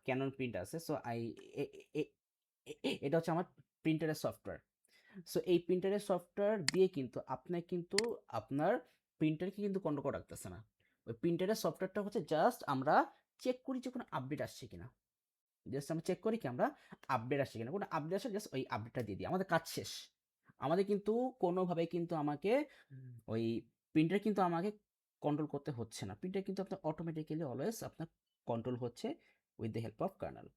ক্যানন প্রিন্ট আছে। সো এটা হচ্ছে আমার প্রিন্টারের সফটওয়্যার। সো এই প্রিন্টারের সফটওয়্যার দিয়ে কিন্তু আপনার প্রিন্টারকে কিন্তু কন্ট্রোল করে রাখতেছে না। ওই প্রিন্টারের সফটওয়্যারটা হচ্ছে জাস্ট আমরা চেক করি যে কোনো আপডেট আসছে কিনা। জাস্ট আমরা চেক করি কি আমরা আপডেট আসছে কিনা, কোনো আপডেট আসে জাস্ট ওই আপডেটটা দিয়ে দিই, আমাদের কাজ শেষ। আমাদের কিন্তু কোনোভাবে কিন্তু আমাকে ওই প্রিন্টার কিন্তু আমাকে কন্ট্রোল করতে হচ্ছে না। প্রিন্টার কিন্তু আপনার অটোমেটিক্যালি অলওয়েজ আপনার কন্ট্রোল হচ্ছে with the help of kernel.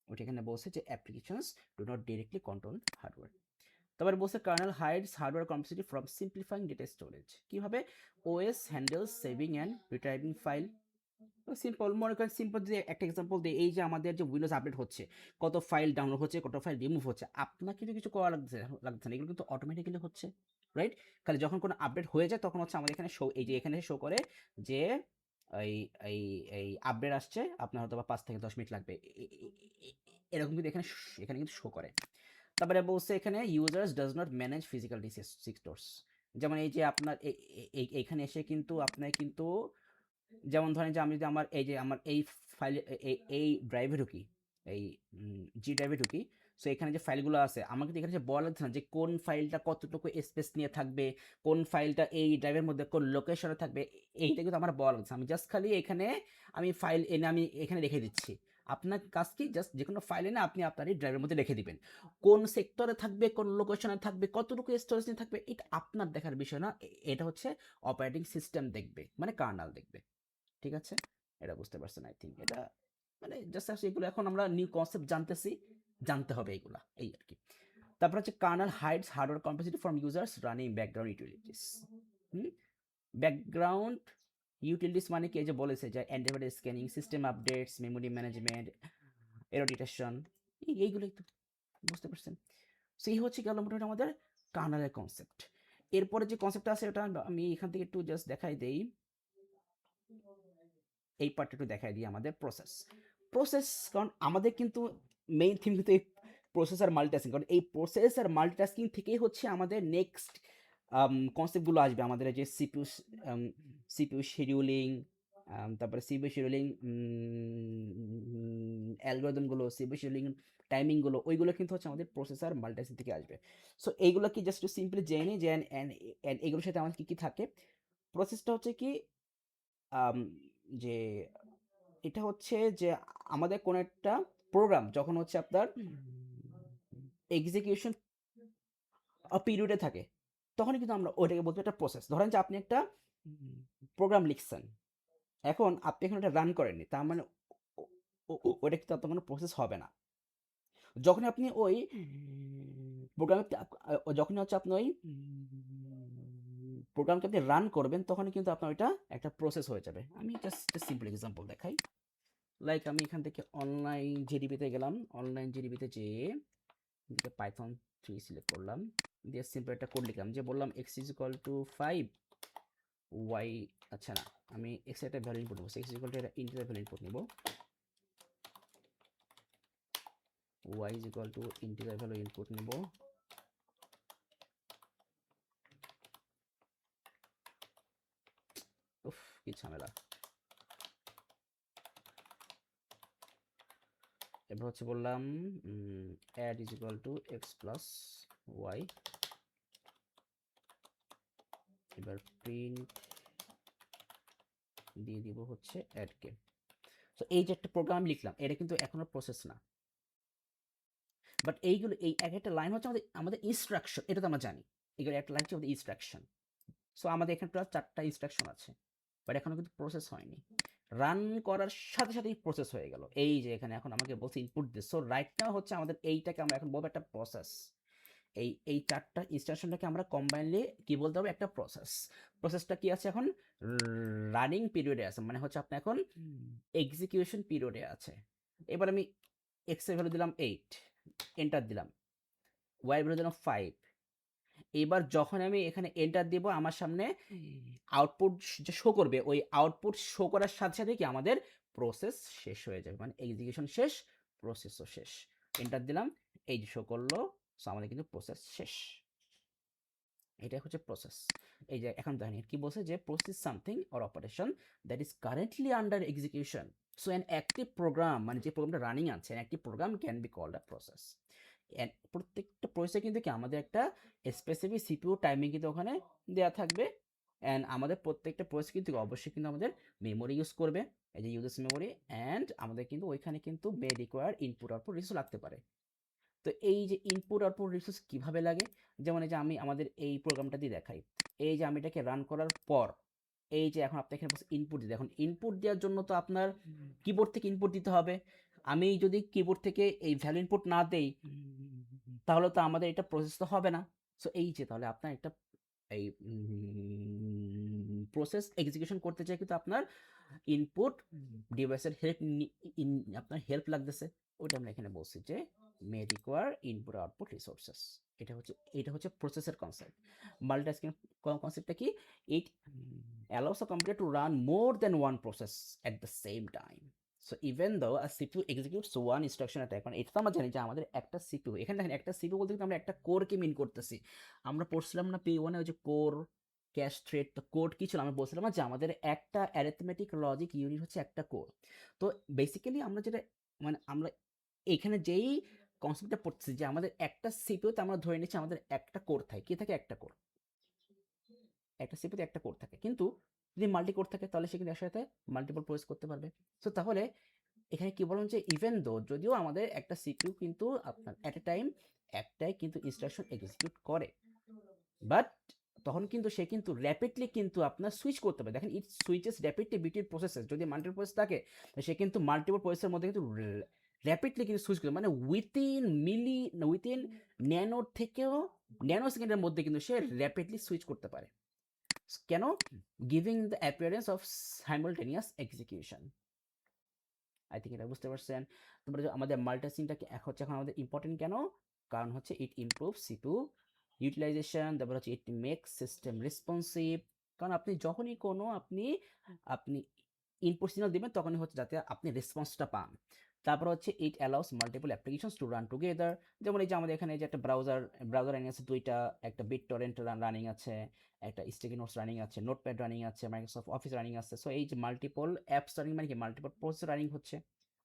ওইটা এখানে বলছে যে applications do not directly control hardware. তারপরে বলছে kernel hides hardware complexity from simplifying data storage. কীভাবে OS handles saving and retrieving file. Simple মনে করেন, সিম্পল যদি একটা এক্সাম্পল দিই, এই যে আমাদের যে উইন্ডোজ আপডেট হচ্ছে, কত ফাইল ডাউনলোড হচ্ছে, কত ফাইল রিমুভ হচ্ছে, আপনার কিন্তু কিছু করা লাগছে না, এগুলো কিন্তু অটোমেটিক্যালি হচ্ছে, রাইট? খালি যখন কোনো আপডেট হয়ে যায় তখন হচ্ছে আমাদের এখানে শো, এই যে এখানে শো করে যে এই এই এই আপডেট আসছে, আপনার হয়তো বা 5 থেকে 10 মিনিট লাগবে, এরকম কিন্তু এখানে এখানে কিন্তু শো করে। তারপরে বলছে এখানে users does not manage physical sectors. যেমন এই যে আপনার এইখানে এসে কিন্তু আপনার কিন্তু যেমন ধরেন যে আমি যদি আমার এই যে আমার এই ফাইল এই ড্রাইভে ঢুকি, এই জি ড্রাইভে ঢুকি, সো এখানে যে ফাইলগুলো আছে আমাকে তো এখানে যে বলা লাগছে না যে কোন ফাইলটা কতটুকু স্পেস নিয়ে থাকবে, কোন ফাইলটা এই ড্রাইভের মধ্যে কোন লোকেশনে থাকবে, এইটা কিন্তু আমার বলা লাগছে। আমি জাস্ট খালি এখানে আমি ফাইল এনে আমি এখানে রেখে দিচ্ছি। আপনার কাজ কি, জাস্ট যে কোনো ফাইল এনে আপনি আপনার এই ড্রাইভের মধ্যে রেখে দিবেন। কোন সেক্টরে থাকবে, কোন লোকেশনে থাকবে, কতটুকু স্টোরেজ নিয়ে থাকবে, এটা আপনার দেখার বিষয় না। এটা হচ্ছে অপারেটিং সিস্টেম দেখবে, মানে কার্নাল দেখবে। ঠিক আছে? এটা বুঝতে পারছেন আই থিংক। এটা মানে জাস্ট এগুলো এখন আমরা নিউ কনসেপ্ট জানতেছি, জানতে হবে এগুলা, এই আর কি। তারপর হচ্ছে Karnal hides hardware complexity from users running background utilities. Background utilities মানে কি, এই যে বলেছে যে antivirus scanning, system updates, memory management, error detection, এইগুলোই তো, বুঝতে পারছেন? সেই হচ্ছে গেল মোটামুটি আমাদের কার্নালের কনসেপ্ট। এরপরে যে কনসেপ্টটা আছে ওটা আমি এখান থেকে একটু জাস্ট দেখাই দেই। এই পার্টটা একটু দেখাই দিই, আমাদের প্রসেস। কারণ আমাদের কিন্তু মেইন থিম কিন্তু এই প্রসেস আর মাল্টিটাস্কিং, কারণ এই প্রসেস আর মাল্টিটাস্কিং থেকেই হচ্ছে আমাদের নেক্সট কনসেপ্টগুলো আসবে, আমাদের যে সিপিইউ শিডিউলিং, তারপরে সিপিইউ শিডিউলিং অ্যালগোরিদমগুলো, সিপিইউ শিডিউলিং টাইমিংগুলো, ওইগুলো কিন্তু হচ্ছে আমাদের প্রসেসর মাল্টিটাস্কিং থেকে আসবে। সো এইগুলো কি জাস্ট সিম্পলি জেনে যে এগুলোর সাথে আমাদের কী কী থাকে। প্রসেসটা হচ্ছে কি, আম, যে এটা হচ্ছে যে আমাদের কোনো একটা প্রোগ্রাম যখন হচ্ছে আপনার এক্সিকিউশন পিরিয়ডে থাকে, তখনই কিন্তু আমরা ওইটাকে বলতে একটা প্রসেস। ধরেন যে আপনি একটা প্রোগ্রাম লিখছেন, এখন আপনি এখন এটা রান করেননি, তার মানে ওটা কিন্তু আপনার কোনো প্রসেস হবে না। যখন আপনি ওই প্রোগ্রামে যখন হচ্ছে আপনি ওই প্রোগ্রামকে আপনি রান করবেন, তখনই কিন্তু আপনার ওইটা একটা প্রসেস হয়ে যাবে। আমি জাস্ট সিম্পল এক্সাম্পল দেখাই। লাইক আমি এখান থেকে অনলাইন জিডিবিতে গেলাম, অনলাইন জিডিবিতে যেয়ে পাইথন 3 সিলেক্ট করলাম, দিয়ে সিম্পল একটা কোড লিখলাম, যে বললাম X is equal to 5, Y, আচ্ছা না, আমি এক্স একটা ভ্যালু ইনপুট নেবো, এক্স ইজ ইকুয়াল টু একটা ইন্টিজার ভ্যালু ইনপুট নেবো, Y is equal to integer value input নেবো, কি ঝামেলা। এবার হচ্ছে বললাম add is equal to X plus Y, এবার প্রিন্ট দিয়ে দিব হচ্ছে অ্যাড কে। তো এই যে একটা প্রোগ্রাম লিখলাম, এটা কিন্তু এখনো প্রসেস না, বাট এইগুলো এই এক একটা লাইন হচ্ছে আমাদের আমাদের ইনস্ট্রাকশন, এটা তো আমরা জানি, এগুলো একটা লাইন হচ্ছে আমাদের ইনস্ট্রাকশন। সো আমাদের এখানে প্রায় 4টা ইনস্ট্রাকশন আছে, বাট এখনো কিন্তু প্রসেস হয়নি। রান করার সাথে সাথেই প্রসেস হয়ে গেল। এই যে এখানে এখন আমাকে বলছে input this, so right now হচ্ছে আমাদের এইটাকে আমরা এখন বলবো একটা প্রসেস। এই 4টা ইনস্ট্রাকশনটাকে আমরা কম্বাইনলি কি বলতে হবে, একটা প্রসেস। প্রসেসটা কি আছে এখন, রানিং পিরিয়ডে আছে, মানে হচ্ছে আপনি এখন এক্সিকিউশন পিরিয়ডে আছে। এবার আমি এক্স এর ভ্যালু দিলাম 8, এন্টার দিলাম, ওয়াই এর ভ্যালু দিলাম 5। এবার যখন আমি এখানে এন্টার দেব, আমার সামনে আউটপুট যে শো করবে, ওই আউটপুট শো করার সাথে সাথে কি আমাদের প্রসেস শেষ হয়ে যাবে, মানে এক্সিকিউশন শেষ, প্রসেসও শেষ। এন্টার দিলাম, এই যে শো করলো, সো আমাদের কিন্তু প্রসেস শেষ। এটা হচ্ছে প্রসেস। এই যে এখন দেখেন কি বলছে যে process something or operation that is currently under execution, so an active program, মানে যে প্রোগ্রামটা রানিং আছে, an active program can be called a process. প্রত্যেকটা প্রসেসে কিন্তু কি আমাদের একটা স্পেসিফিক সিপিইউ টাইমিং কিন্তু ওখানে দেওয়া থাকবে, অ্যান্ড আমাদের প্রত্যেকটা প্রসেস কিন্তু অবশ্যই কিন্তু আমাদের মেমোরি ইউজ করবে, এই যে ইউজেস মেমোরি, অ্যান্ড আমাদের কিন্তু ওইখানে কিন্তু মে রিকোয়ার ইনপুট আউটপুট রিসোর্স লাগতে পারে। তো এই যে ইনপুট আউটপুট রিসোর্স কিভাবে লাগে, যেমন এই যে আমি আমাদের এই প্রোগ্রামটা দিয়ে দেখাই, এই যে আমি এটাকে রান করার পর, এই যে এখন আপনি এখানে ইনপুট দিতে, এখন ইনপুট দেওয়ার জন্য তো আপনার কিবোর্ড থেকে ইনপুট দিতে হবে। আমি যদি কিবোর্ড থেকে এই ভ্যালু ইনপুট না দেই, তাহলে তো আমাদের এটা প্রসেস তো হবে না। সো এই যে তাহলে আপনার একটা এই প্রসেস এক্সিকিউশন করতে চাই, কিন্তু আপনার ইনপুট ডিভাইসের হেল্প, আপনার হেল্প লাগতেছে, ওইটা আমরা এখানে বলছি যে মে রিকোয়ার ইনপুট আউটপুট রিসোর্সেস। এটা হচ্ছে প্রসেসের কনসেপ্ট। মাল্টিটাস্কিং কনসেপ্টটা কি, ইট allows a computer to run more than one process at the same time. So even though a CPU executes one instruction at a time, এটা তো আমরা জানি যে আমাদের একটা সিপিইউ, এখানে দেখেন একটা সিপিইউ বলতে কিন্তু আমরা একটা কোরকে মিন করতেছি। আমরা পড়ছিলাম না P1 এ ওই যে কোর, ক্যাশ থ্রেড, তো কোড কি ছিল, আমরা বলছিলাম না যে আমাদের একটা অ্যারিথমেটিক লজিক ইউনিট হচ্ছে একটা কোর। তো বেসিক্যালি আমরা যেটা, মানে আমরা এখানে যেই কনসেপ্টটা পড়তেছি যে আমাদের একটা সিপিইউতে আমরা ধরে নিচ্ছি আমাদের একটা কোর থাকে, কি থাকে, একটা কোর, একটা সিপিইউতে একটা কোর থাকে, কিন্তু যদি মাল্টি কোর থাকে তাহলে সে কিন্তু একসাথে মাল্টিপল প্রসেস করতে পারবে। সো তাহলে এখানে কি বলুন যে ইভেন দো, যদিও আমাদের একটা সিপিইউ কিন্তু আপনার এট এ টাইম একটাই কিন্তু ইনস্ট্রাকশন এক্সিকিউট করে, বাট তখন কিন্তু সে কিন্তু র্যাপিডলি কিন্তু আপনার সুইচ করতে পারে। দেখেন ইট সুইচেস র্যাপিডলি বিটুইন প্রসেসেস, যদি মাল্টিপল প্রসেস থাকে সে কিন্তু মাল্টিপল প্রসেসের মধ্যে কিন্তু র্যাপিডলি কিন্তু সুইচ করে, মানে উইথিন ন্যানো থেকেও ন্যানো সেকেন্ডের মধ্যে কিন্তু সে র্যাপিডলি সুইচ করতে পারে। কেন? Giving the appearance of simultaneous execution. I think এটা বুঝতে পারছেন। তারপরে আমাদের মাল্টিটাস্কিংটা হচ্ছে এখন আমাদের ইম্পর্টেন্ট কেন, কারণ হচ্ছে ইট ইমপ্রুভ সিপিইউ ইউটিলাইজেশন, তারপর হচ্ছে ইট মেক সিস্টেম রেসপন্সিভ। কারণ আপনি যখনই কোনো আপনি ইনপুট সিগন্যাল দিবেন তখনই হচ্ছে যাতে আপনি রেসপন্সটা পান। তারপর হচ্ছে it allows multiple applications to run together, যেমন এই যে আমাদের এখানে যে একটা ব্রাউজার রানিং আছে দুইটা, একটা বিটটরেন্ট রানিং আছে, একটা স্টিকি নোটস রানিং আছে, নোটপ্যাড রানিং আছে, মাইক্রোসফট অফিস রানিং আছে। সো এই যে মাল্টিপল অ্যাপস রানিং মানে কি মাল্টিপল প্রসেস রানিং হচ্ছে,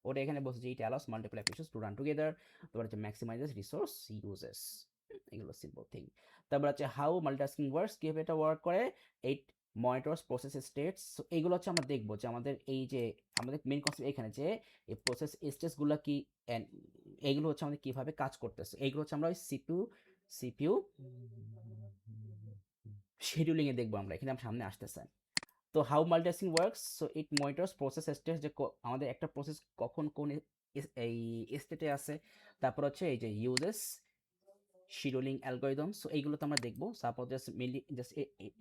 ওটা এখানে বলছে যে it allows multiple applications to run together. তারপর হচ্ছে ম্যাক্সিমাইজেস রিসোর্স ইউজেস, এগুলো সিম্পল থিং। তারপর হচ্ছে হাউ মাল্টিটাস্কিং ওয়ার্কস, কিভাবে এটা ওয়ার্ক করে, এইট মনিটরস প্রসেস স্টেটস। এইগুলো হচ্ছে আমরা দেখবো যে আমাদের এই যে আমাদের মেইন কনসেপ্ট এখানে যে এই প্রসেস স্টেটসগুলো কি, এইগুলো হচ্ছে আমাদের কিভাবে কাজ করতেছে, এইগুলো হচ্ছে আমরা ওই সিপিইউ শিডিউলিং এ দেখবো আমরা, এখানে আমার সামনে আসতেছে। তো how multitasking works, so it monitors process states, যে আমাদের একটা প্রসেস কখন কোন এই স্টেটে আছে। তারপর হচ্ছে এই যে ইউজেস শিডিউলিং অ্যালগরিদম, সো এইগুলো তো আমরা দেখবো। সাপোজ জাস্ট মেনলি জাস্ট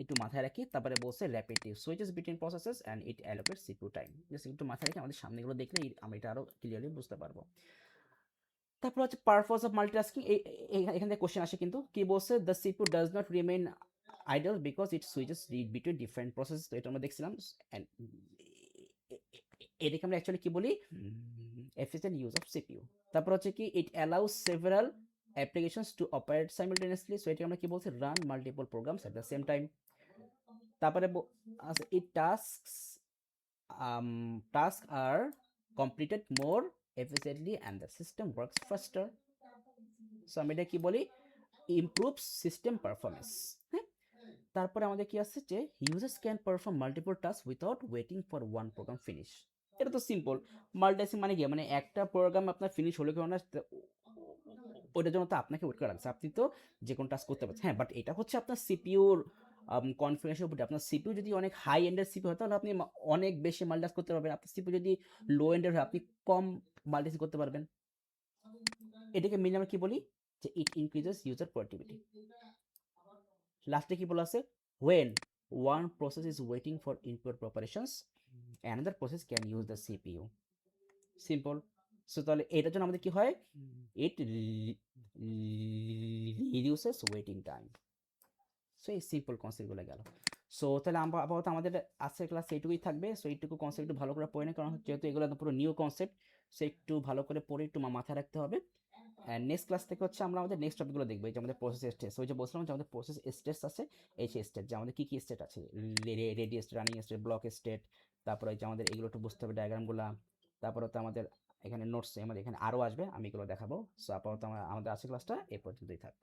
একটু মাথায় রাখি, তারপরে বলছে rapid switches between processes and it allocate CPU time, just একটু মাথায় রেখে আমাদের সামনেগুলো দেখলে আমরা এটা আরো ক্লিয়ারলি বুঝতে পারবো। তারপর হচ্ছে পারপাস অফ মাল্টিটাস্কিং, এখান থেকে কোশ্চেন আসে কিন্তু কি বলছে, the CPU does not remain idol because it switches between different process, তো এটা আমরা দেখছিলাম। অ্যান্ড এটাকে আমরা অ্যাকচুয়ালি কি বলি, এফিশিয়েন্ট ইউজ অফ সিপিইউ। তারপর হচ্ছে কি it allows several applications to operate simultaneously, so এটা আমরা কি বলছি, run multiple programs at the same time। তারপরে ইট tasks tasks are completed more efficiently and the system works faster. So আমি এটা কি বলি, improves system performance, হ্যাঁ। তারপরে আমাদের কি আসছে যে users can perform multiple tasks without waiting for one program finish। এটা তো সিম্পল। মাল্টিটাস্কিং মানে কি, মানে একটা প্রোগ্রাম আপনার ফিনিশ হলো কেউ না, ওটার জন্য তো আপনাকে ওয়েট করা লাগছে, আপনি তো যে কোনো টাস্ক করতে পারছেন। হ্যাঁ, বাট এটা হচ্ছে আপনার সিপিইউর কনফিগারেশনের উপর। আপনার সিপিইউ যদি অনেক হাই এন্ডের সিপিইউ হয় তাহলে আপনি অনেক বেশি মাল্টিটাস্ক করতে পারবেন। আপনার সিপিইউ যদি লো এন্ডের হয় আপনি কম মাল্টিটাস্ক করতে পারবেন। এটাকে মিলে আমরা কি বলি যে ইট ইনক্রিজেস ইউজার প্রোডাক্টিভিটি। লাস্টে কি বলা আছে, when one process is waiting for input preparations another process can use the CPU। Simple. So তাহলে এটার জন্য আমাদের কি হয়, ইট রিডিউসেস ওয়েটিং টাইম। সো এই সিম্পল কনসেপ্টগুলো গেল। সো তাহলে আমরা আপাতত আমাদের আজকের ক্লাস এইটুকুই থাকবে। সো এইটুকু কনসেপ্ট একটু ভালো করে পড়ে নিন, কারণ যেহেতু এগুলো একদম পুরো নিউ কনসেপ্ট, সো একটু ভালো করে পড়ে একটু মাথায় রাখতে হবে। অ্যান্ড নেক্সট ক্লাস থেকে হচ্ছে আমরা আমাদের নেক্সট টপিকগুলো দেখবো, এই যে আমাদের প্রসেস স্টেটস, ওই যে বলছিলাম যে আমাদের প্রসেস স্টেটস আছে, এই যে স্টেট যে আমাদের কী কী স্টেট আছে, ready state, running state, block state, তারপরে যে আমাদের এগুলো একটু বুঝতে হবে ডায়াগ্রামগুলো, তারপরে তো আমাদের এখানে নোটস আমাদের এখানে আরও আসবে, আমি এগুলো দেখাবো। সো আপাতত আমাদের আজকের ক্লাসটা এই পর্যন্তই থাক।